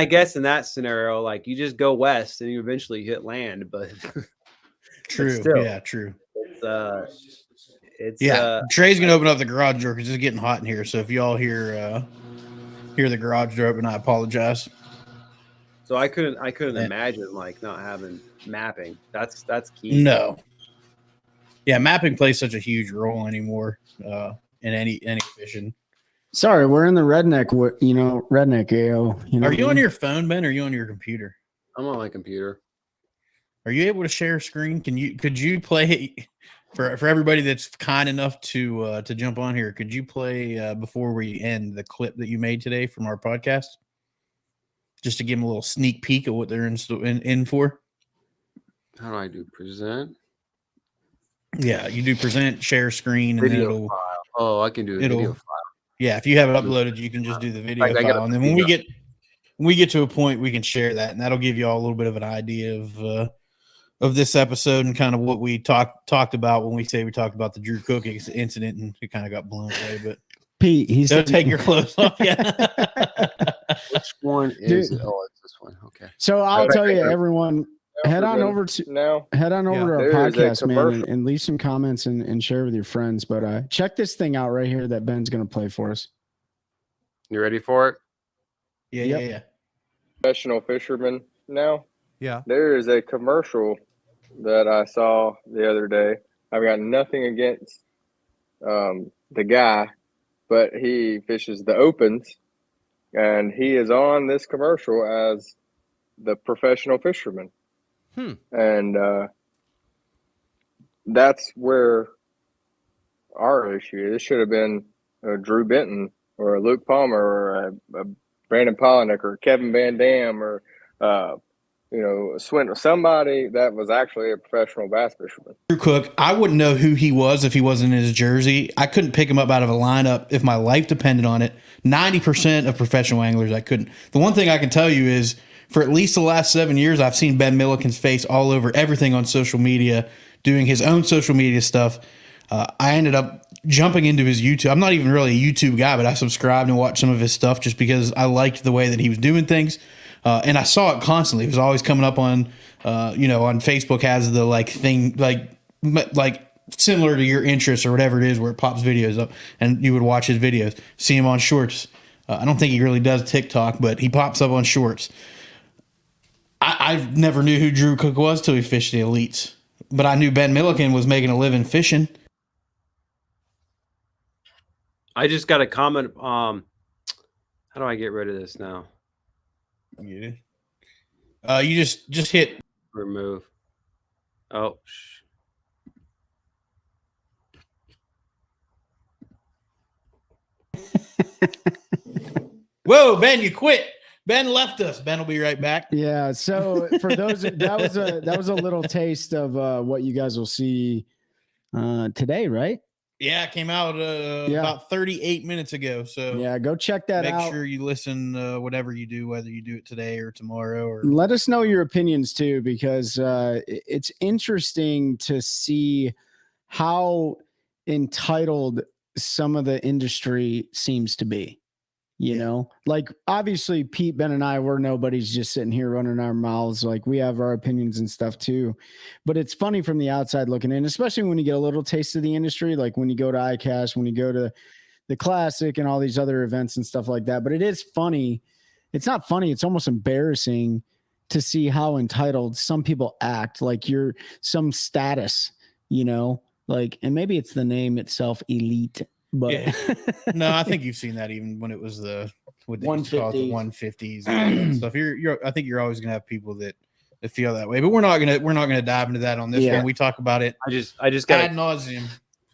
guess in that scenario, like you just go west and you eventually hit land, but true. Still, yeah, true. It's Trey's gonna open up the garage door because it's getting hot in here. So if y'all hear hear the garage door open. I apologize. So I couldn't imagine like not having mapping. That's key. No. Yeah, mapping plays such a huge role anymore in any fishing. Sorry, we're in the redneck. Redneck AO. Are you on your phone, Ben? Or are you on your computer? I'm on my computer. Are you able to share a screen? Could you play for everybody that's kind enough to jump on here? Could you play before we end the clip that you made today from our podcast, just to give them a little sneak peek of what they're in for? How do I do present? Yeah, you do present, share screen, and Video then it'll. file. Oh, I can do a video file. Yeah, if you have it uploaded, you can just do the video file, and then when we get to a point, we can share that, and that'll give you all a little bit of an idea of this episode and kind of what we talked about when we talked about the Drew Cook incident, and it kind of got blown away. But Pete, he's don't take your clothes off. Yeah. Which one is it? Oh, it's this one. Okay. So I'll tell you, everyone, head on over to our podcast, man, and leave some comments and share with your friends. But check this thing out right here that Ben's going to play for us. You ready for it? Yeah. Professional fisherman now. Yeah. There is a commercial that I saw the other day. I've got nothing against the guy, but he fishes the opens, and he is on this commercial as the professional fisherman. And that's where our issue is. It should have been Drew Benton or a Luke Palmer or a Brandon Polinick or Kevin Van Dam or Swindle, somebody that was actually a professional bass fisherman. Drew Cook, I wouldn't know who he was if he wasn't in his jersey. I couldn't pick him up out of a lineup if my life depended on it. 90% of professional anglers, I couldn't. The one thing I can tell you is, for at least the last 7 years, I've seen Ben Milliken's face all over everything on social media, doing his own social media stuff. I ended up jumping into his YouTube. I'm not even really a YouTube guy, but I subscribed and watched some of his stuff just because I liked the way that he was doing things. And I saw it constantly. It was always coming up on, on Facebook, has the thing, like similar to your interests or whatever it is, where it pops videos up and you would watch his videos, see him on shorts. I don't think he really does TikTok, but he pops up on shorts. I never knew who Drew Cook was till he fished the elites, but I knew Ben Milliken was making a living fishing. I just got a comment. How do I get rid of this now? You just hit remove. Oh. Whoa, Ben, you quit. Ben left us. Ben will be right back. Yeah. So for those, that was a little taste of what you guys will see today, right? Yeah, it came out about 38 minutes ago. So yeah, go check that out. Make sure you listen whatever you do, whether you do it today or tomorrow. Or let us know your opinions too, because it's interesting to see how entitled some of the industry seems to be. You know, like obviously Pete, Ben, and I, we're nobody's just sitting here running our mouths. Like we have our opinions and stuff too, but it's funny from the outside looking in, especially when you get a little taste of the industry, like when you go to ICAST, when you go to the Classic and all these other events and stuff like that. But it is funny. It's not funny. It's almost embarrassing to see how entitled some people act, like you're some status, like, and maybe it's the name itself, elite. But yeah. No, I think you've seen that even when it was the 150s and stuff. I think you're always gonna have people that feel that way, but we're not gonna dive into that on this one. We talk about it. I just got ad nauseum.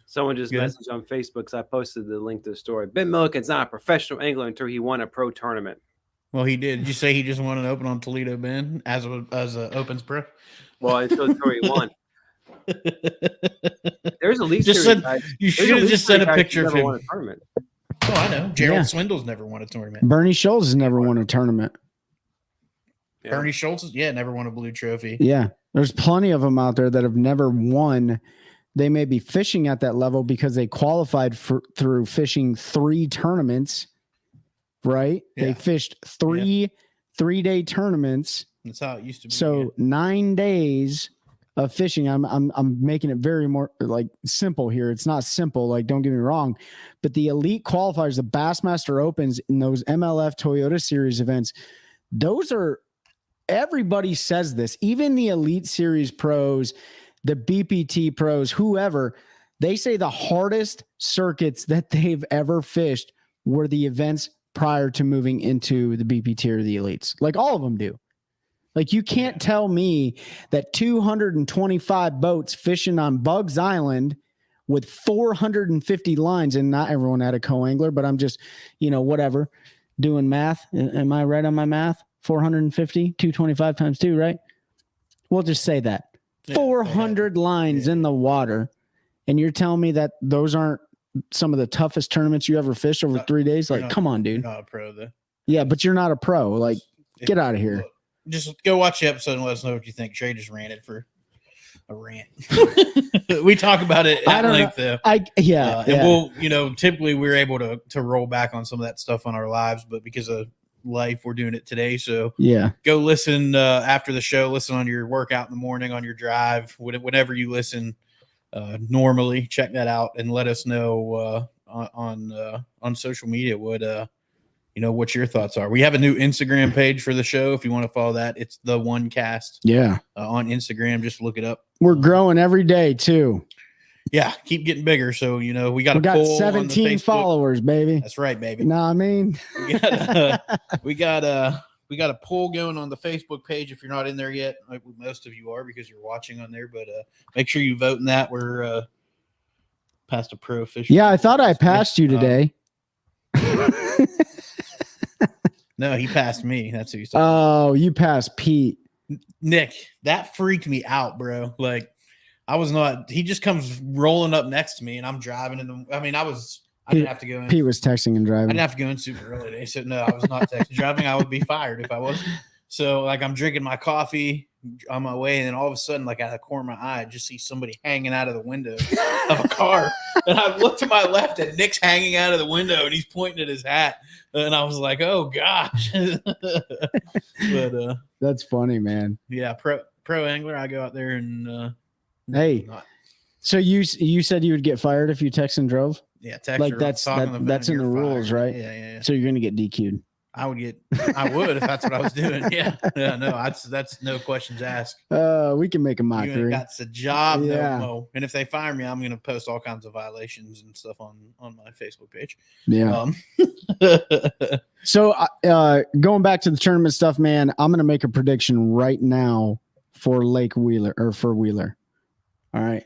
Someone just messaged on Facebook because I posted the link to the story. Ben Milliken's not a professional angler until he won a pro tournament. Well, he did. Did you say he just won an open on Toledo, Ben, as a opens pro? Well, it's until he won. There's at least you should have just sent a picture of him. Won a tournament. Oh, I know. Gerald Swindle's never won a tournament. Bernie Schultz has never won a tournament. Yeah. Bernie Schultz, never won a blue trophy. Yeah, there's plenty of them out there that have never won. They may be fishing at that level because they qualified through fishing 3 tournaments, right? Yeah. They fished 3 3-day tournaments. That's how it used to be. So 9 days of fishing. I'm making it very more like simple here. It's not simple, like don't get me wrong, but the elite qualifiers, the Bassmaster Opens in those MLF Toyota Series events, those are, everybody says this, even the Elite Series pros, the BPT pros, whoever, they say the hardest circuits that they've ever fished were the events prior to moving into the BPT or the elites. Like all of them do. Like you can't tell me that 225 boats fishing on Bugs Island with 450 lines, and not everyone had a co-angler, but I'm just, whatever, doing math. Am I right on my math? 450, 225 times 2, right? We'll just say that. 400 lines in the water. And you're telling me that those aren't some of the toughest tournaments you ever fished over 3 days? Like, come on, dude. You're not a pro, though. Yeah, but you're not a pro. Like, get out of here. Look, just go watch the episode and let us know what you think. Trey just ranted for a rant. We talk about it at length, though. And we'll, typically we're able to roll back on some of that stuff on our lives, but because of life, we're doing it today. So go listen after the show. Listen on your workout in the morning, on your drive, whenever you listen. Normally check that out and let us know on social media what your thoughts are. We have a new Instagram page for the show. If you want to follow that, it's the One Cast. On Instagram, just look it up. We're growing every day too. Yeah, keep getting bigger. So we got 17 followers, baby. That's right, baby. No, I mean we got a poll going on the Facebook page. If you're not in there yet, like most of you are because you're watching on there, but make sure you vote in that. We're past a pro official. Yeah, I thought I passed you today. No, he passed me. That's who you said. Oh, you passed Pete. Nick, that freaked me out, bro. Like he just comes rolling up next to me and I'm driving I didn't have to go in. Pete was texting and driving. I didn't have to go in super early today. So no, I was not texting. Driving, I would be fired if I wasn't. So like I'm drinking my coffee on my way, and then all of a sudden, like out of the corner of my eye, I just see somebody hanging out of the window of a car. And I looked to my left and Nick's hanging out of the window and he's pointing at his hat. And I was like, oh gosh. But that's funny, man. Yeah, pro angler. I go out there and hey. So you said you would get fired if you text and drove? Yeah, text like that's in the rules, right? Yeah. So you're gonna get DQ'd. I would if that's what I was doing. Yeah, no, that's no questions asked. We can make a mockery. That's the job, no. And if they fire me, I'm gonna post all kinds of violations and stuff on my Facebook page. Yeah. So going back to the tournament stuff, man, I'm gonna make a prediction right now for Lake Wheeler or for Wheeler. All right.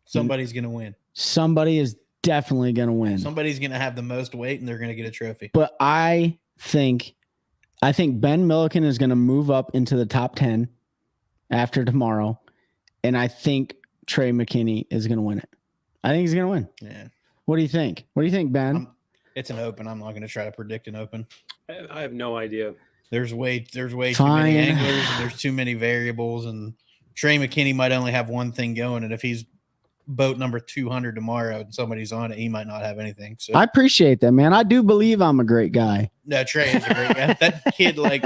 Somebody's gonna win. Somebody is definitely gonna win. Somebody's gonna have the most weight, and they're gonna get a trophy. But I think Ben Milliken is going to move up into the top 10 after tomorrow. And I think Trey McKinney is going to win it. I think he's going to win. Yeah. What do you think? What do you think, Ben? It's an open. I'm not going to try to predict an open. I have no idea. There's way too many anglers, and there's too many variables. And Trey McKinney might only have one thing going. And if he's boat number 200 tomorrow and somebody's on it, he might not have anything. So I appreciate that, man. I do believe I'm a great guy. No, Trey is a great guy. That kid, like,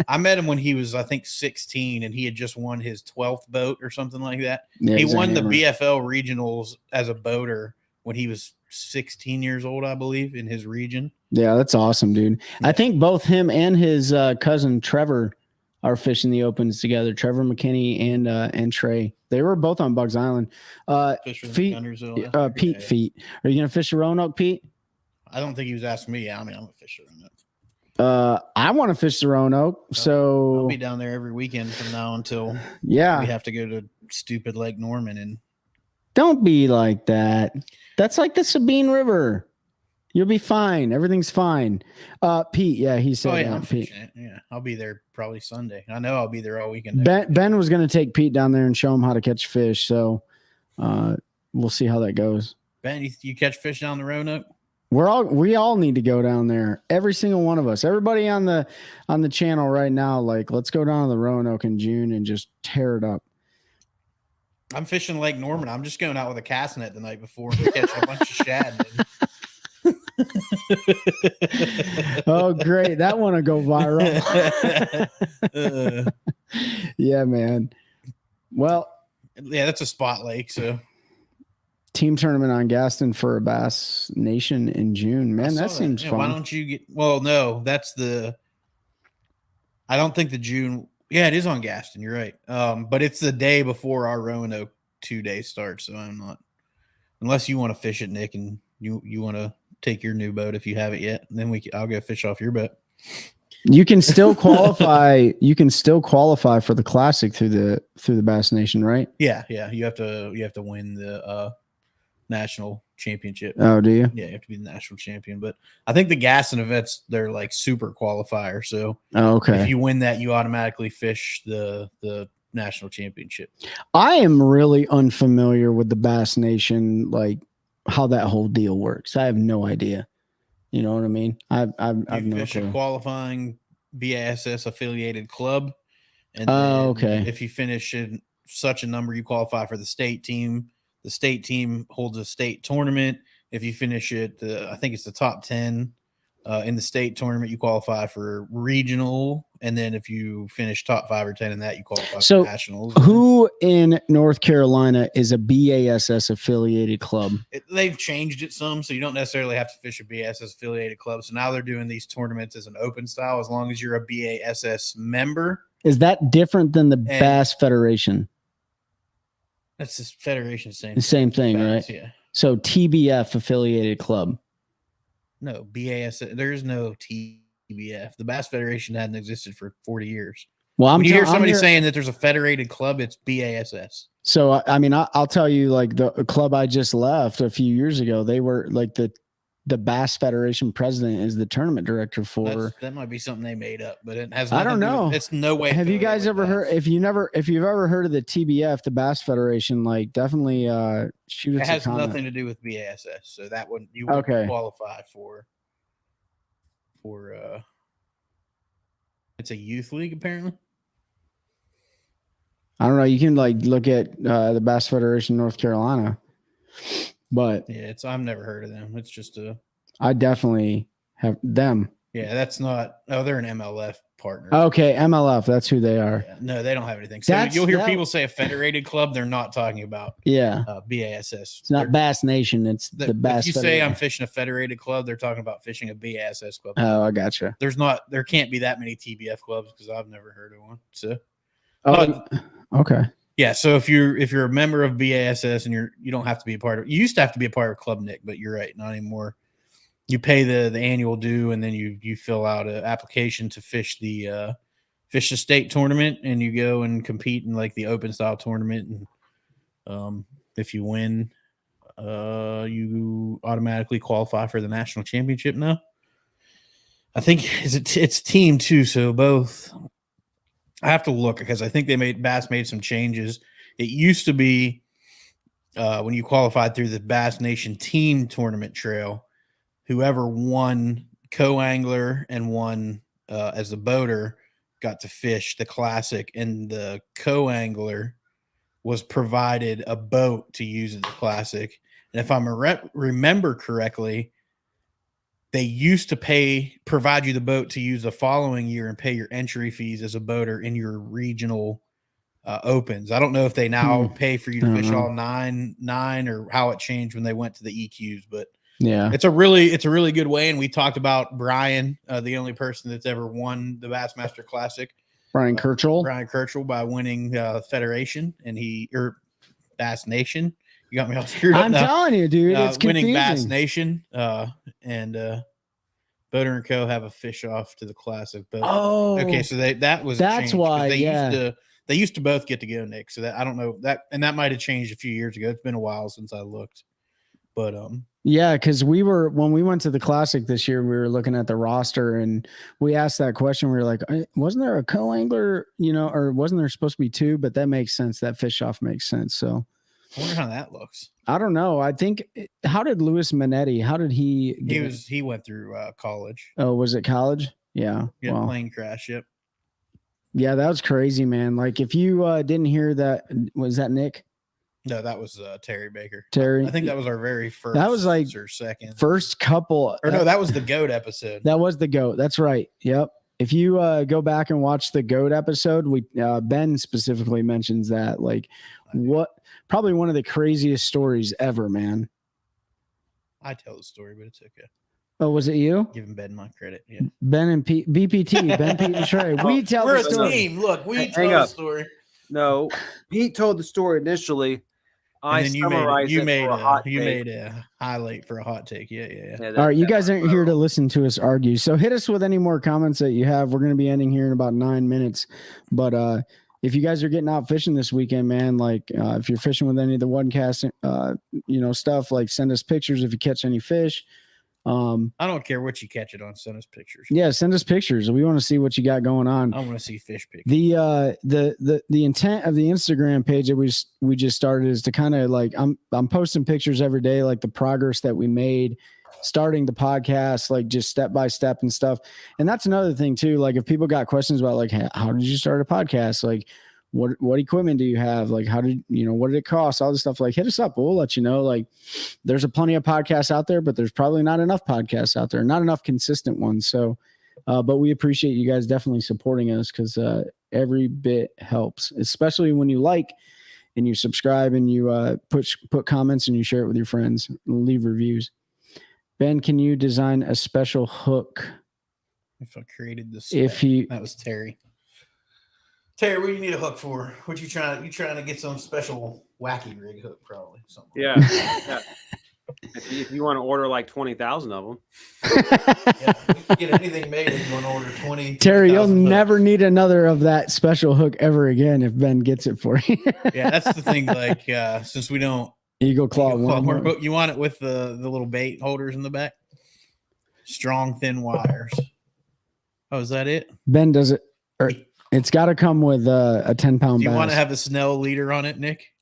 I met him when he was, I think, 16, and he had just won his 12th boat or something like that. Yeah, he won the BFL regionals as a boater when he was 16 years old, I believe, in his region. Yeah, that's awesome, dude. Yeah. I think both him and his cousin Trevor are fishing the opens together. Trevor McKinney and Trey. They were both on Bugs Island. Feet. Are you gonna fish the Roanoke, Pete? I don't think he was asking me. Yeah, I mean, I'm gonna fish the Roanoke. I want to fish the Roanoke, so I'll be down there every weekend from now until we have to go to stupid Lake Norman. And don't be like that. That's like the Sabine River. You'll be fine. Everything's fine. Pete, yeah, he said. Oh, yeah, I'm Pete. fishing it. Yeah, I'll be there probably Sunday. I know I'll be there all weekend. Ben was going to take Pete down there and show him how to catch fish. So we'll see how that goes. Ben, you catch fish down the Roanoke? We all need to go down there. Every single one of us. Everybody on the channel right now. Like, let's go down to the Roanoke in June and just tear it up. I'm fishing Lake Norman. I'm just going out with a cast net the night before and catching a bunch of shad. Oh, great. That one will go viral. Yeah, man. Well, Yeah, that's a spot lake. So team tournament on Gaston for a Bass Nation in June. Man, that seems fun. Why don't you get? Well, no, that's the. I don't think the June. Yeah, it is on Gaston. You're right. But it's the day before our Roanoke 2-day starts. So I'm not. Unless you want to fish it, Nick, and you want to take your new boat if you haven't yet, then I'll go fish off your boat. You can still qualify. You can still qualify for the classic through the Bass Nation, right? Yeah. You have to win the national championship. Oh, do you? Yeah, you have to be the national champion. But I think the Gaston events, they're like super qualifier. So okay, if you win that, you automatically fish the national championship. I am really unfamiliar with the Bass Nation, like how that whole deal works. I have no idea. You know what I mean? I've no fish clue. A qualifying BASS affiliated club, and okay. If you finish in such a number, you qualify for the state team. The state team holds a state tournament. If you finish it, I think it's the top 10 in the state tournament, you qualify for regional. And then if you finish top 5 or 10 in that, you qualify for nationals. Who in North Carolina is a BASS affiliated club? They've changed it some, so you don't necessarily have to fish a BASS affiliated club. So now they're doing these tournaments as an open style, as long as you're a BASS member. Is that different than the Bass Federation? That's the federation same thing, Bass, right? Yeah. So TBF affiliated club. No, BAS. There's no TBF. The Bass Federation hadn't existed for 40 years. Well, when you hear somebody saying that there's a federated club, it's BASS. So, I mean, I'll tell you, like the club I just left a few years ago, they were like the Bass Federation president is the tournament director for. That might be something they made up, but it has. I don't know. It's no way. Have you guys ever heard? If you've ever heard of the TBF, the Bass Federation, like definitely shoot us a comment. It has nothing to do with BASS, so that wouldn't qualify for. It's a youth league apparently. I don't know. You can like look at the Bass Federation North Carolina. But yeah, I've never heard of them. It's just I definitely have them. Yeah, that's not. Oh, they're an MLF partner. Okay, MLF. That's who they are. Yeah, no, they don't have anything. So you'll hear people say a federated club. They're not talking about. Yeah. BASS. It's not Bass Nation. It's the Bass. If you say I'm fishing a federated club, they're talking about fishing a BASS club. Oh, I gotcha. There can't be that many TBF clubs because I've never heard of one. So. Okay. Yeah, so if you're a member of BASS and you don't have to be a part of. You used to have to be a part of Club Nick, but you're right, not anymore. You pay the annual due, and then you fill out an application to fish the state tournament, and you go and compete in like the open style tournament. And if you win, you automatically qualify for the national championship. Now, I think it's team too, so both. I have to look because I think Bass made some changes. It used to be when you qualified through the Bass Nation team tournament trail, whoever won co-angler and won as a boater got to fish the classic, and the co-angler was provided a boat to use in the classic. And if I remember correctly, they used to provide you the boat to use the following year and pay your entry fees as a boater in your regional opens. I don't know if they now pay for you to fish all nine or how it changed when they went to the EQs, but yeah, it's a really good way. And we talked about Brian, the only person that's ever won the Bassmaster Classic, Brian Kirchhoff by winning Federation or Bass Nation. You got me all screwed up. I'm telling you, dude, it's winning Bass Nation and Boater and Co. have a fish off to the classic. But okay, so that's why they used to both get to go, Nick. So that I don't know that might have changed a few years ago. It's been a while since I looked, but yeah, because when we went to the classic this year, we were looking at the roster and we asked that question. We were like, wasn't there a co-angler, or wasn't there supposed to be two? But that makes sense. That fish off makes sense. So. I wonder how that looks. I don't know. I think how did Louis Minetti? How did he? He went through college. Oh, was it college? Yeah. Yeah, plane crash. Yep. Yeah, that was crazy, man. Like if you didn't hear that, was that Nick? No, that was Terry Baker. Terry. I think that was our very first. That was like or second. First couple. Or no, that was the GOAT episode. That was the GOAT. That's right. Yep. if you go back and watch the goat episode, we Ben specifically mentions that, like, probably one of the craziest stories ever, man. I tell the story, but it's okay. Oh, was it you? Giving Ben my credit. Yeah. Ben and BPT, Ben, Pete, and Trey. We tell We're the a story. team. Look, we Hang tell up. the story. No, Pete told the story initially. And then you made take. a highlight for a hot take. Yeah. All right, you guys aren't here to listen to us argue. So hit us with any more comments that you have. We're going to be ending here in about 9 minutes. But if you guys are getting out fishing this weekend, man, like if you're fishing with any of the one cast, stuff, like send us pictures if you catch any fish. I don't care what you catch it on. Send us pictures. Yeah, send us pictures. We want to see what you got going on. I want to see fish pictures. The intent of the Instagram page that we just started is to kind of like I'm posting pictures every day, like the progress that we made starting the podcast, like just step by step and stuff. And that's another thing too. Like if people got questions about like how did you start a podcast, like what equipment do you have? Like, what did it cost? All this stuff, like hit us up. We'll let you know. Like there's a plenty of podcasts out there, but there's probably not enough podcasts out there, not enough consistent ones. So, but we appreciate you guys definitely supporting us because every bit helps, especially when you like and you subscribe and you put comments and you share it with your friends, leave reviews. Ben, can you design a special hook? If I created this, that was Terry. Terry, what do you need a hook for? What you trying to get some special wacky rig hook, probably something. Yeah. If you want to order like 20,000 of them, yeah, we can get anything made if you want to order 20. Terry, you'll never need another of that special hook ever again if Ben gets it for you. Yeah, that's the thing. Like, since we don't Eagle Claw, but you want it with the little bait holders in the back, strong thin wires. Oh, is that it? Ben does it. It's got to come with a 10-pound. Do you want to have a Snell leader on it, Nick?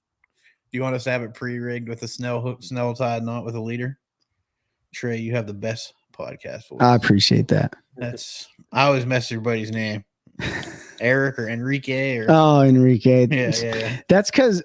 Do you want us to have it pre-rigged with a Snell hook, Snell tied knot with a leader? Trey, you have the best podcast voice. I appreciate that. I always mess everybody's name. Eric or Enrique or Enrique. Yeah. That's because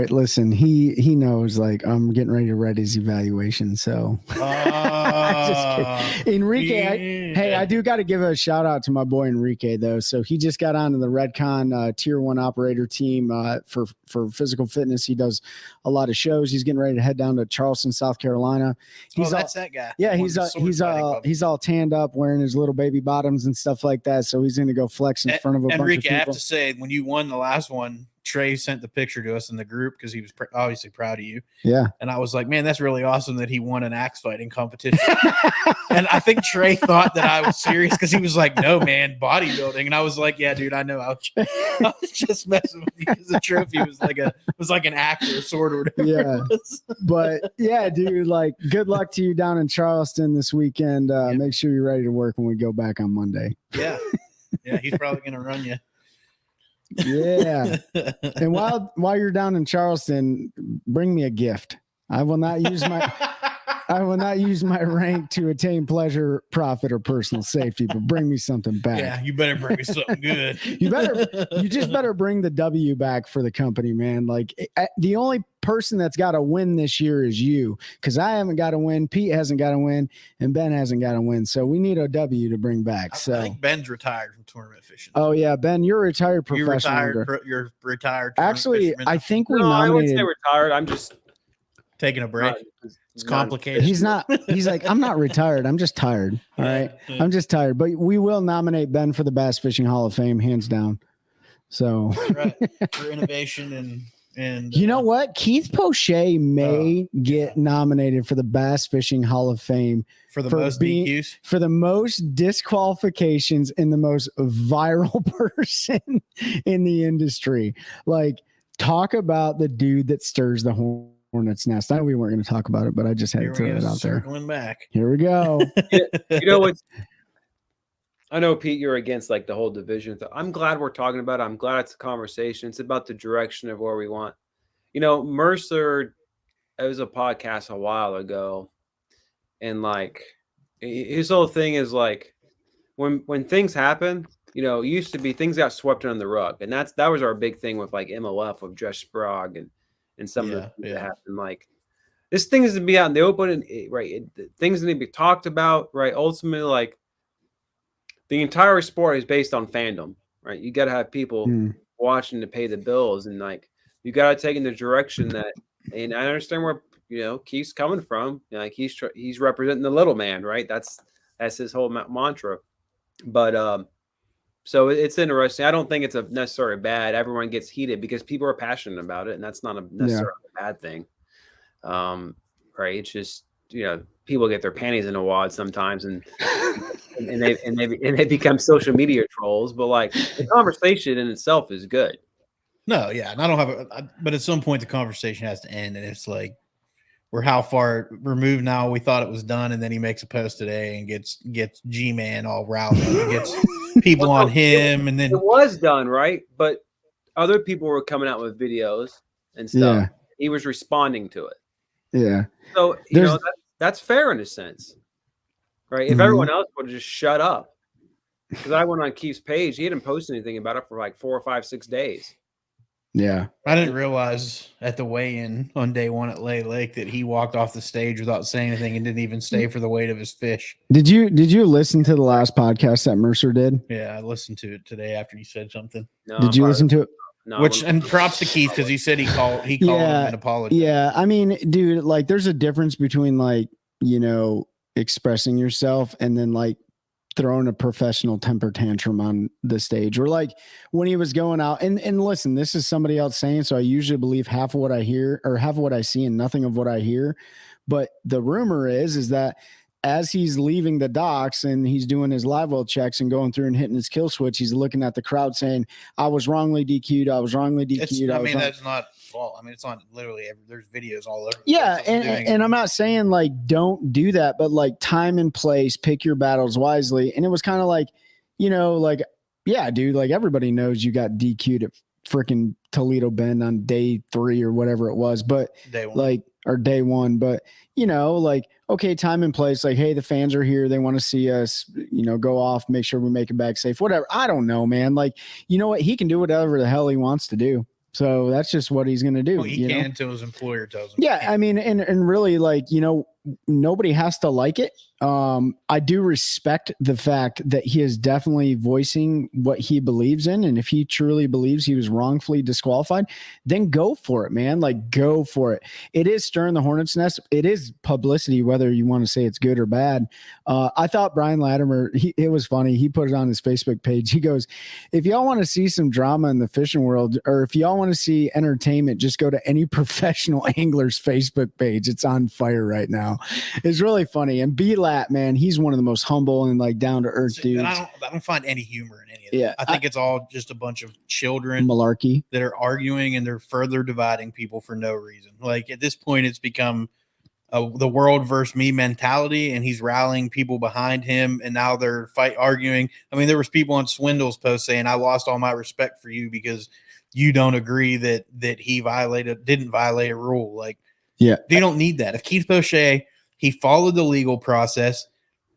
listen, he knows like I'm getting ready to write his evaluation. So just kidding. Enrique, I do got to give a shout out to my boy Enrique though. So he just got onto the Redcon Tier 1 operator team for physical fitness. He does a lot of shows. He's getting ready to head down to Charleston, South Carolina. That's that guy. Yeah, he's all tanned up, wearing his little baby bottoms and stuff like that. So he's gonna go flex in front of a bunch of Enrique, people. I have to say, when you won the last one, Trey sent the picture to us in the group because he was obviously proud of you. Yeah. And I was like, man, that's really awesome that he won an axe fighting competition. And I think Trey thought that I was serious because he was like, no, man, bodybuilding. And I was like, yeah, dude, I know. I was just messing with you because the trophy was like an axe or a sword or whatever. Yeah. But yeah, dude, like good luck to you down in Charleston this weekend. Make sure you're ready to work when we go back on Monday. Yeah. Yeah, he's probably going to run you. Yeah. And while you're down in Charleston, bring me a gift. I will not use my rank to attain pleasure, profit, or personal safety, but bring me something back. Yeah, you better bring me something good. You just better bring the W back for the company, man. Like the only person that's got to win this year is you, because I haven't got to win, Pete hasn't got to win, and Ben hasn't got to win. So we need a W to bring back. I think Ben's retired from tournament fishing. Oh yeah, Ben, you're a retired professional. You're retired. Actually, I think we nominated. I wouldn't say retired. I'm just taking a break. It's complicated. He's like, I'm not retired. I'm just tired. All right. Yeah. I'm just tired. But we will nominate Ben for the Bass Fishing Hall of Fame, hands down. So right. For innovation and you know what? Keith Poche may get nominated for the Bass Fishing Hall of Fame for the most DQs, for the most disqualifications, and the most viral person in the industry. Like, talk about the dude that stirs the hornet's nest. I know we weren't going to talk about it, but I just had to throw it out there. Circling back. Here we go. You know what? I know, Pete, you're against like the whole division. I'm glad we're talking about it. I'm glad it's a conversation. It's about the direction of where we want. You know, Mercer, it was a podcast a while ago, and like his whole thing is like when things happen, you know, it used to be things got swept under the rug, and that was our big thing with like MLF with Josh Sprague and some of the things that happened. Like this thing is to be out in the open, and things need to be talked about, right? Ultimately, like the entire sport is based on fandom, right? You got to have people watching to pay the bills, and like you got to take in the direction that. And I understand where Keith's coming from. Like he's representing the little man, right? That's his whole mantra. But so it's interesting. I don't think it's necessarily bad. Everyone gets heated because people are passionate about it, and that's not necessarily a bad thing. Right? It's just people get their panties in a wad sometimes, and they become social media trolls. But like the conversation in itself is good. No, yeah, and I don't have but at some point the conversation has to end, and it's like we're how far removed now. We thought it was done, and then he makes a post today and gets G-Man all riled up and gets people on him, and then it was done, right? But other people were coming out with videos and stuff. Yeah. He was responding to it. Yeah. So that's fair in a sense, right? If everyone else would have just shut up, because I went on Keith's page, he hadn't posted anything about it for like 4 or 5, 6 days. Yeah. I didn't realize at the weigh-in on day one at Lay Lake that he walked off the stage without saying anything and didn't even stay for the weight of his fish. Did you listen to the last podcast that Mercer did? Yeah, I listened to it today after you said something. No, did you listen to it? No, and props to Keith because he said he called him and apologized. Yeah, I mean, dude, like there's a difference between like, expressing yourself and then like throwing a professional temper tantrum on the stage, or like when he was going out and listen, this is somebody else saying, so I usually believe half of what I hear or half of what I see and nothing of what I hear. But the rumor is that as he's leaving the docks and he's doing his live well checks and going through and hitting his kill switch, he's looking at the crowd saying, I was wrongly DQ'd. That's not fault. I mean, it's on literally there's videos all over. Yeah. And I'm not saying like, don't do that, but like time and place, pick your battles wisely. And it was kind of like, like, yeah, dude, like everybody knows you got DQ'd at freaking Toledo Bend on day 3 or whatever it was, but day one, but like, okay, time and place, like, hey, the fans are here. They want to see us, go off, make sure we make it back safe, whatever. I don't know, man. Like, you know what? He can do whatever the hell he wants to do. So that's just what he's going to do. Well, he can until his employer tells him. Yeah. I mean, and really like, nobody has to like it. I do respect the fact that he is definitely voicing what he believes in. And if he truly believes he was wrongfully disqualified, then go for it, man. Like go for it. It is stirring the hornet's nest. It is publicity, whether you want to say it's good or bad. I thought Brian Latimer, it was funny. He put it on his Facebook page. He goes, if y'all want to see some drama in the fishing world, or if y'all want to see entertainment, just go to any professional angler's Facebook page. It's on fire right now. It's really funny. And B-Lat, man, he's one of the most humble and like down to earth dudes. I don't find any humor in any of that. Yeah, I think it's all just a bunch of children malarkey that are arguing, and they're further dividing people for no reason. Like at this point, it's become the world versus me mentality, and he's rallying people behind him, and now they're arguing. I mean, there was people on Swindle's post saying, "I lost all my respect for you because you don't agree that he didn't violate a rule." Like, yeah, they don't need that. If Keith Poche, he followed the legal process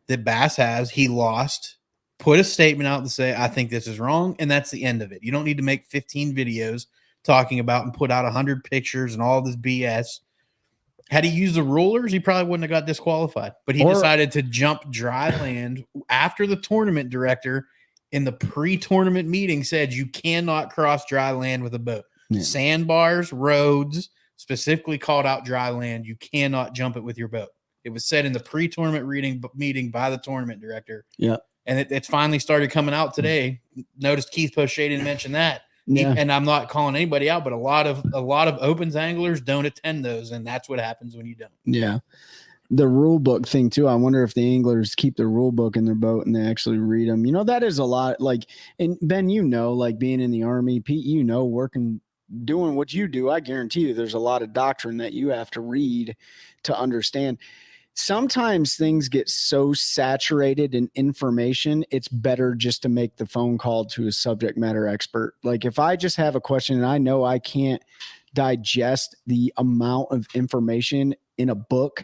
that Bass has, he lost, put a statement out to say, I think this is wrong, and that's the end of it. You don't need to make 15 videos talking about and put out 100 pictures and all this BS. Had he used the rulers, he probably wouldn't have got disqualified. But he decided to jump dry land after the tournament director in the pre-tournament meeting said you cannot cross dry land with a boat. Yeah. Sandbars, roads, specifically called out dry land. You cannot jump it with your boat. It was said in the pre-tournament meeting by the tournament director. Yeah. And it's finally started coming out today. Noticed Keith Poche didn't mention that. Yeah. And I'm not calling anybody out, but a lot of opens anglers don't attend those, and that's what happens when you don't. Yeah. The rule book thing too. I wonder if the anglers keep the rule book in their boat and they actually read them. That is a lot. Like, and Ben, like being in the Army, Pete, working, doing what you do, I guarantee you there's a lot of doctrine that you have to read to understand. Sometimes things get so saturated in information, it's better just to make the phone call to a subject matter expert. Like if I just have a question and I know I can't digest the amount of information in a book,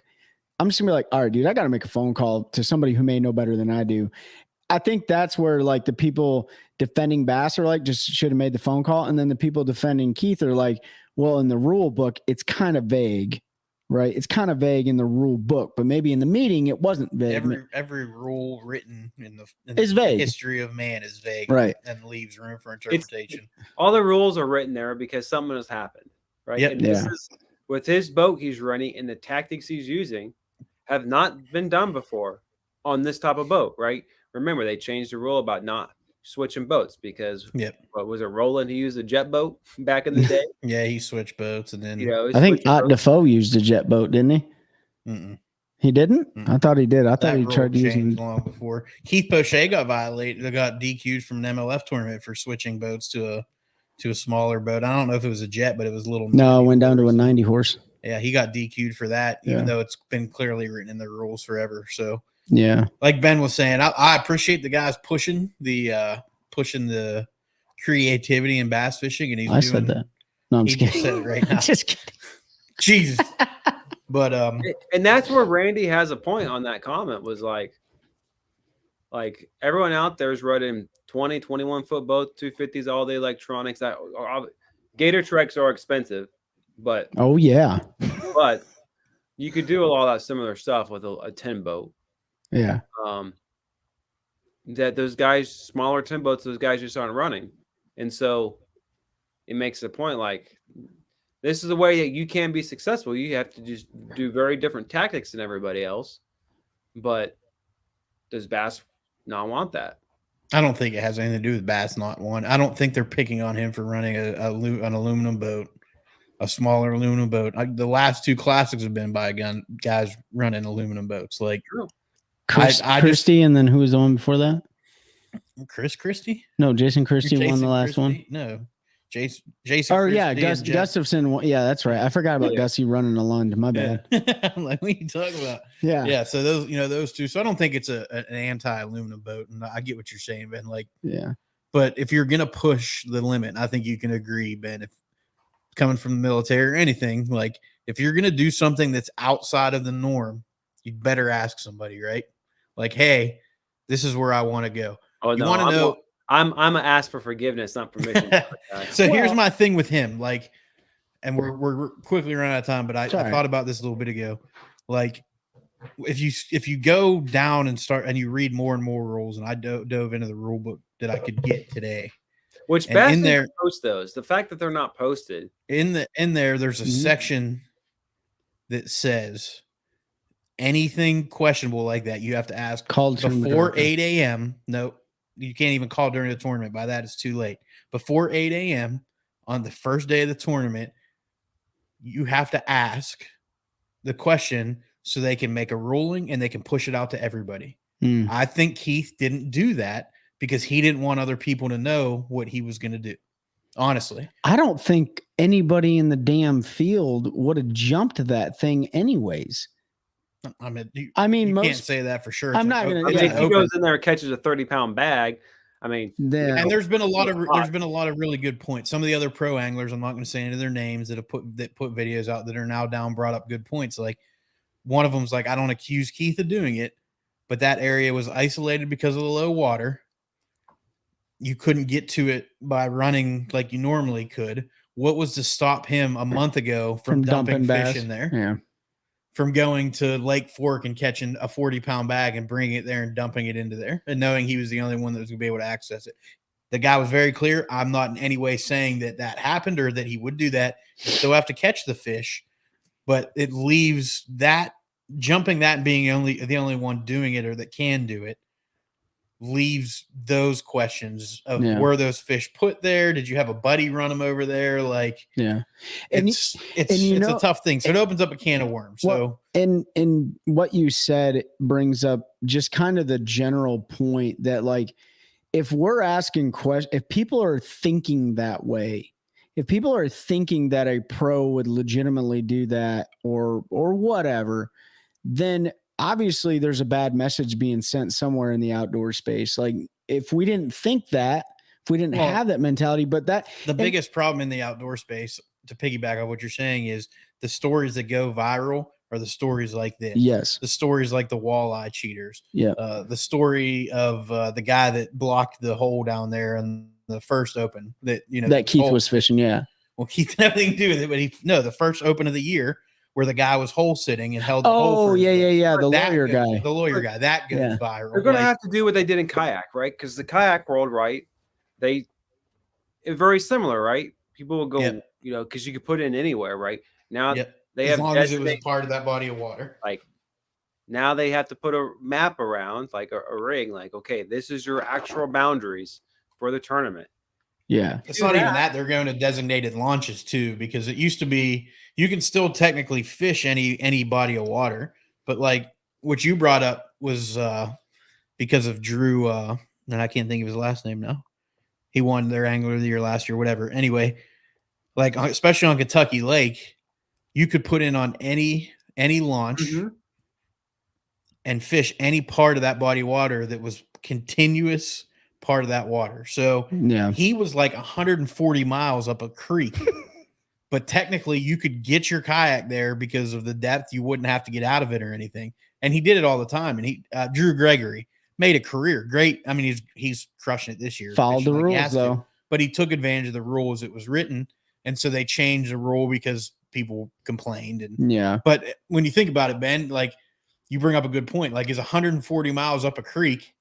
I'm just gonna be like, all right, dude, I got to make a phone call to somebody who may know better than I do. I think that's where like the people defending Bass are like, just should have made the phone call. And then the people defending Keith are like, well, in the rule book, it's kind of vague. right? It's kind of vague in the rule book, but maybe in the meeting it wasn't vague. Every rule written in is the vague. history of man is vague, right? And leaves room for interpretation. All the rules are written there because something has happened, right? Yep. And this is with his boat he's running, and the tactics he's using have not been done before on this type of boat, right? Remember, they changed the rule about not switching boats because what was it, Roland? He used a jet boat back in the day. Yeah, he switched boats, and then I think Defoe used a jet boat, didn't he? Mm-mm. He didn't. Mm-mm. I thought he did. I thought that he tried to use him long before. Keith Poche got violated. Got DQ'd from an MLF tournament for switching boats to a smaller boat. I don't know if it was a jet, but it was a little. No, it went down to a 90 horse. Yeah, he got DQ'd for that, even though it's been clearly written in the rules forever. So yeah, like Ben was saying, I appreciate the guys pushing the creativity in bass fishing, and he's said that. No, I'm just kidding. Said it right now. Just kidding. Jesus. But and that's where Randy has a point on that comment, was like everyone out there is running 20, 21 foot boats, 250s, all the electronics. That Gator Treks are expensive, but but you could do all that similar stuff with a 10 boat. Yeah. That those guys, smaller 10 boats, those guys just aren't running, and so it makes the point like, this is the way that you can be successful. You have to just do very different tactics than everybody else. But does Bass not want that? I don't think it has anything to do with Bass not one. I don't think they're picking on him for running an aluminum boat, a smaller aluminum boat. The last two classics have been by guys running aluminum boats. Like Christie, and then who was the one before that? Chris Christie? No, Jason Christie won the last one. No. Jason. Oh yeah, Gustafson. Yeah, that's right. I forgot about Gussie running a Lund. My bad. I'm like, what are you talking about? Yeah. So those two. So I don't think it's an anti-aluminum boat, and I get what you're saying, Ben. Like, but if you're gonna push the limit, I think you can agree, Ben. If coming from the military or anything, like if you're gonna do something that's outside of the norm, you'd better ask somebody, right? Like, hey, this is where I want to go. Oh, you want to know? I'm gonna ask for forgiveness, not permission. So here's my thing with him, like, and we're quickly running out of time, but I thought about this a little bit ago. Like, if you go down and start and you read more and more rules, and I dove into the rule book that I could get today, which Bass in there post those. The fact that they're not posted in there, there's a section that says anything questionable like that you have to ask before 8 a.m. No. You can't even call during the tournament. By that, it's too late. Before 8 a.m. on the first day of the tournament, you have to ask the question so they can make a ruling and they can push it out to everybody. I think Keith didn't do that because he didn't want other people to know what he was going to do. Honestly, I don't think anybody in the damn field would have jumped that thing anyways. I mean, you most, can't say that for sure. I'm not going to. If he goes in there and catches a 30-pound bag, I mean, and there's been a lot of really good points. Some of the other pro anglers, I'm not going to say any of their names, that put videos out that are now down, brought up good points. Like one of them's like, I don't accuse Keith of doing it, but that area was isolated because of the low water. You couldn't get to it by running like you normally could. What was to stop him a month ago from dumping fish in there? Yeah. From going to Lake Fork and catching a 40-pound bag and bringing it there and dumping it into there and knowing he was the only one that was going to be able to access it. The guy was very clear. I'm not in any way saying that happened or that he would do that. You still have to catch the fish, but it leaves that jumping that and being the only one doing it or that can do it leaves those questions of were those fish put there? Did you have a buddy run them over there? Like, it's a tough thing. So it opens up a can of worms. So, and what you said brings up just kind of the general point that, like, if we're asking questions, if people are thinking that way, if people are thinking that a pro would legitimately do that or whatever, then obviously there's a bad message being sent somewhere in the outdoor space. Like if we didn't think that, if we didn't have that mentality, but biggest problem in the outdoor space, to piggyback on what you're saying, is the stories that go viral are the stories like this. Yes. The stories like the walleye cheaters. Yeah. The story of the guy that blocked the hole down there in the first open that Keith was fishing. Yeah. Well, Keith had nothing to do with it, but the first open of the year where the guy was hole sitting and held the hole. Oh, yeah. The That lawyer goes, guy. The lawyer guy. That goes Yeah. viral. They're going to have to do what they did in kayak, right? Because the kayak world, right? It's very similar, right? People will go, because you could put it in anywhere, right? Now they as have long as it was a part of that body of water. Like now they have to put a map around, like a ring, like, okay, this is your actual boundaries for the tournament. Yeah. It's not even that. They're going to designated launches too, because it used to be you can still technically fish any body of water, but like what you brought up was because of Drew, and I can't think of his last name now. He won their Angler of the Year last year, whatever. Anyway, like especially on Kentucky Lake, you could put in on any launch and fish any part of that body of water that was continuous part of that water. So he was like 140 miles up a creek, but technically you could get your kayak there because of the depth. You wouldn't have to get out of it or anything. And he did it all the time. And he, Drew Gregory, made a career. Great. I mean, he's crushing it this year. Followed the rules though. But he took advantage of the rule as it was written. And so they changed the rule because people complained. And but when you think about it, Ben, like you bring up a good point. Like is 140 miles up a creek,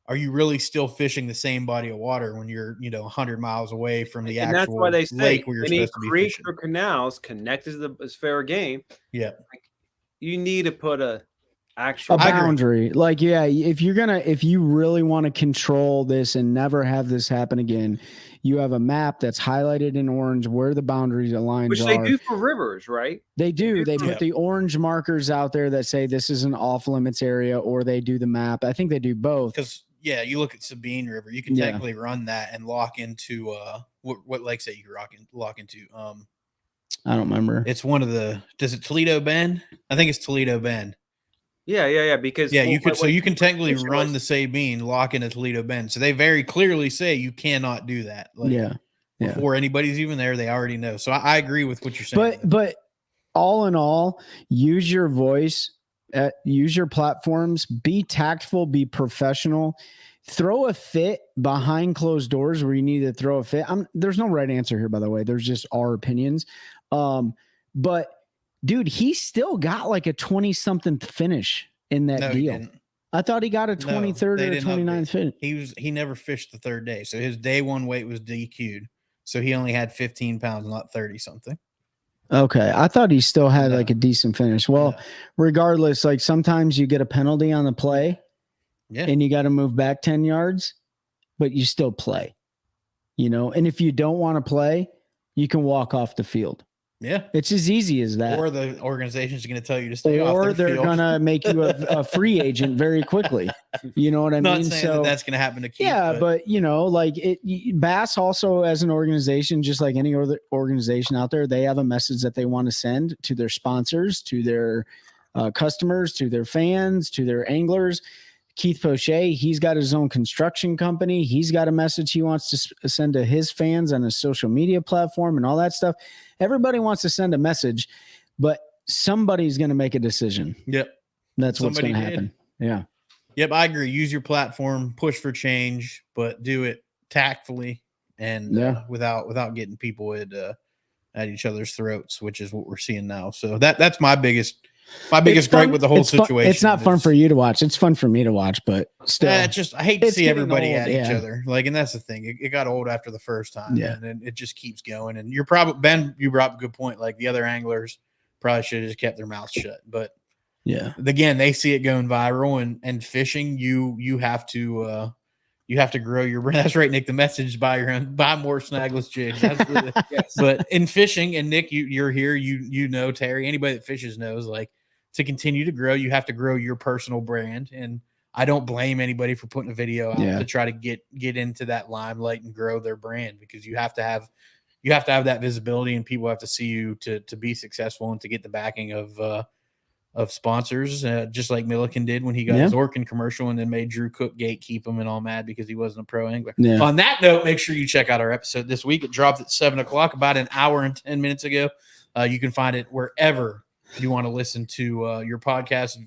are you really still fishing the same body of water when you're, 100 miles away from the actual that's why they say lake where you're supposed to be creeks fishing? or canals connected to the fair game. Yeah. Like, you need to put a actual boundary. Like, if you really want to control this and never have this happen again, you have a map that's highlighted in orange where the boundaries lines which are. they do for rivers, right? They do. They put the orange markers out there that say this is an off limits area, or they do the map. I think they do both. Because you look at Sabine River, you can technically run that and lock into what lakes that you can lock into. I don't remember. It's one of does it Toledo Bend? I think it's Toledo Bend. Yeah. Because you can technically run the Sabine, lock into Toledo Bend. So they very clearly say you cannot do that. Like, before anybody's even there, they already know. So I agree with what you're saying. But all in all, use your voice, use your platforms, be tactful, be professional. Throw a fit behind closed doors where you need to throw a fit. There's no right answer here, by the way. There's just our opinions. But dude, he still got like a 20-something finish in that deal. I thought he got a 23rd or a 29th finish. He never fished the third day. So his day one weight was DQ'd. So he only had 15 pounds, not 30 something. Okay. I thought he still had like a decent finish. Well, regardless, like sometimes you get a penalty on the play and you got to move back 10 yards, but you still play, and if you don't want to play, you can walk off the field. Yeah. It's as easy as that. Or the organization is going to tell you to stay off Or their they're going to make you a free agent very quickly. You know what I mean? Not saying that's going to happen to Keith. Yeah, but Bass also as an organization, just like any other organization out there, they have a message that they want to send to their sponsors, to their customers, to their fans, to their anglers. Keith Poche, he's got his own construction company. He's got a message he wants to send to his fans on his social media platform and all that stuff. Everybody wants to send a message, but somebody's going to make a decision. Yep. That's what's going to happen. Yeah. Yep. I agree. Use your platform, push for change, but do it tactfully and without getting people at each other's throats, which is what we're seeing now. So that's my biggest gripe with the whole situation. It's not fun for you to watch. It's fun for me to watch, but still, I hate to see everybody at each other. Like, and that's the thing. It got old after the first time, and then it just keeps going. And you're probably Ben. You brought up a good point. Like the other anglers probably should have just kept their mouths shut. But again, they see it going viral, and fishing. You have to grow your brand. That's right, Nick. The message is buy more snagless jigs. Absolutely. Yes. But in fishing, and Nick, you're here. Terry. Anybody that fishes knows, like, to continue to grow, you have to grow your personal brand. And I don't blame anybody for putting a video out to try to get into that limelight and grow their brand, because you have to have that visibility, and people have to see you to be successful and to get the backing of sponsors, just like Milliken did when he got his Orkin commercial and then made Drew Cook gatekeep him and all mad because he wasn't a pro angler. Yeah. On that note, make sure you check out our episode this week. It dropped at 7:00 about an hour and 10 minutes ago. You can find it wherever you want to listen to your podcast.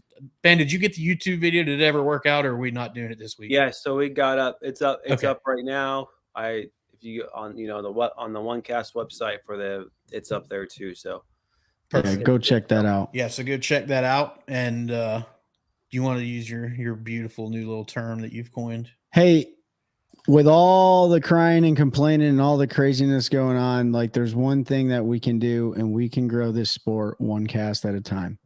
Ben, did you get the YouTube video? Did it ever work out, or are we not doing it this week? Yeah, so it got up. It's up. It's up right now. If you on the OneCast website it's up there too. So Yeah, go check that out. Yeah, so go check that out. And you want to use your beautiful new little term that you've coined? Hey, with all the crying and complaining and all the craziness going on, like there's one thing that we can do, and we can grow this sport one cast at a time.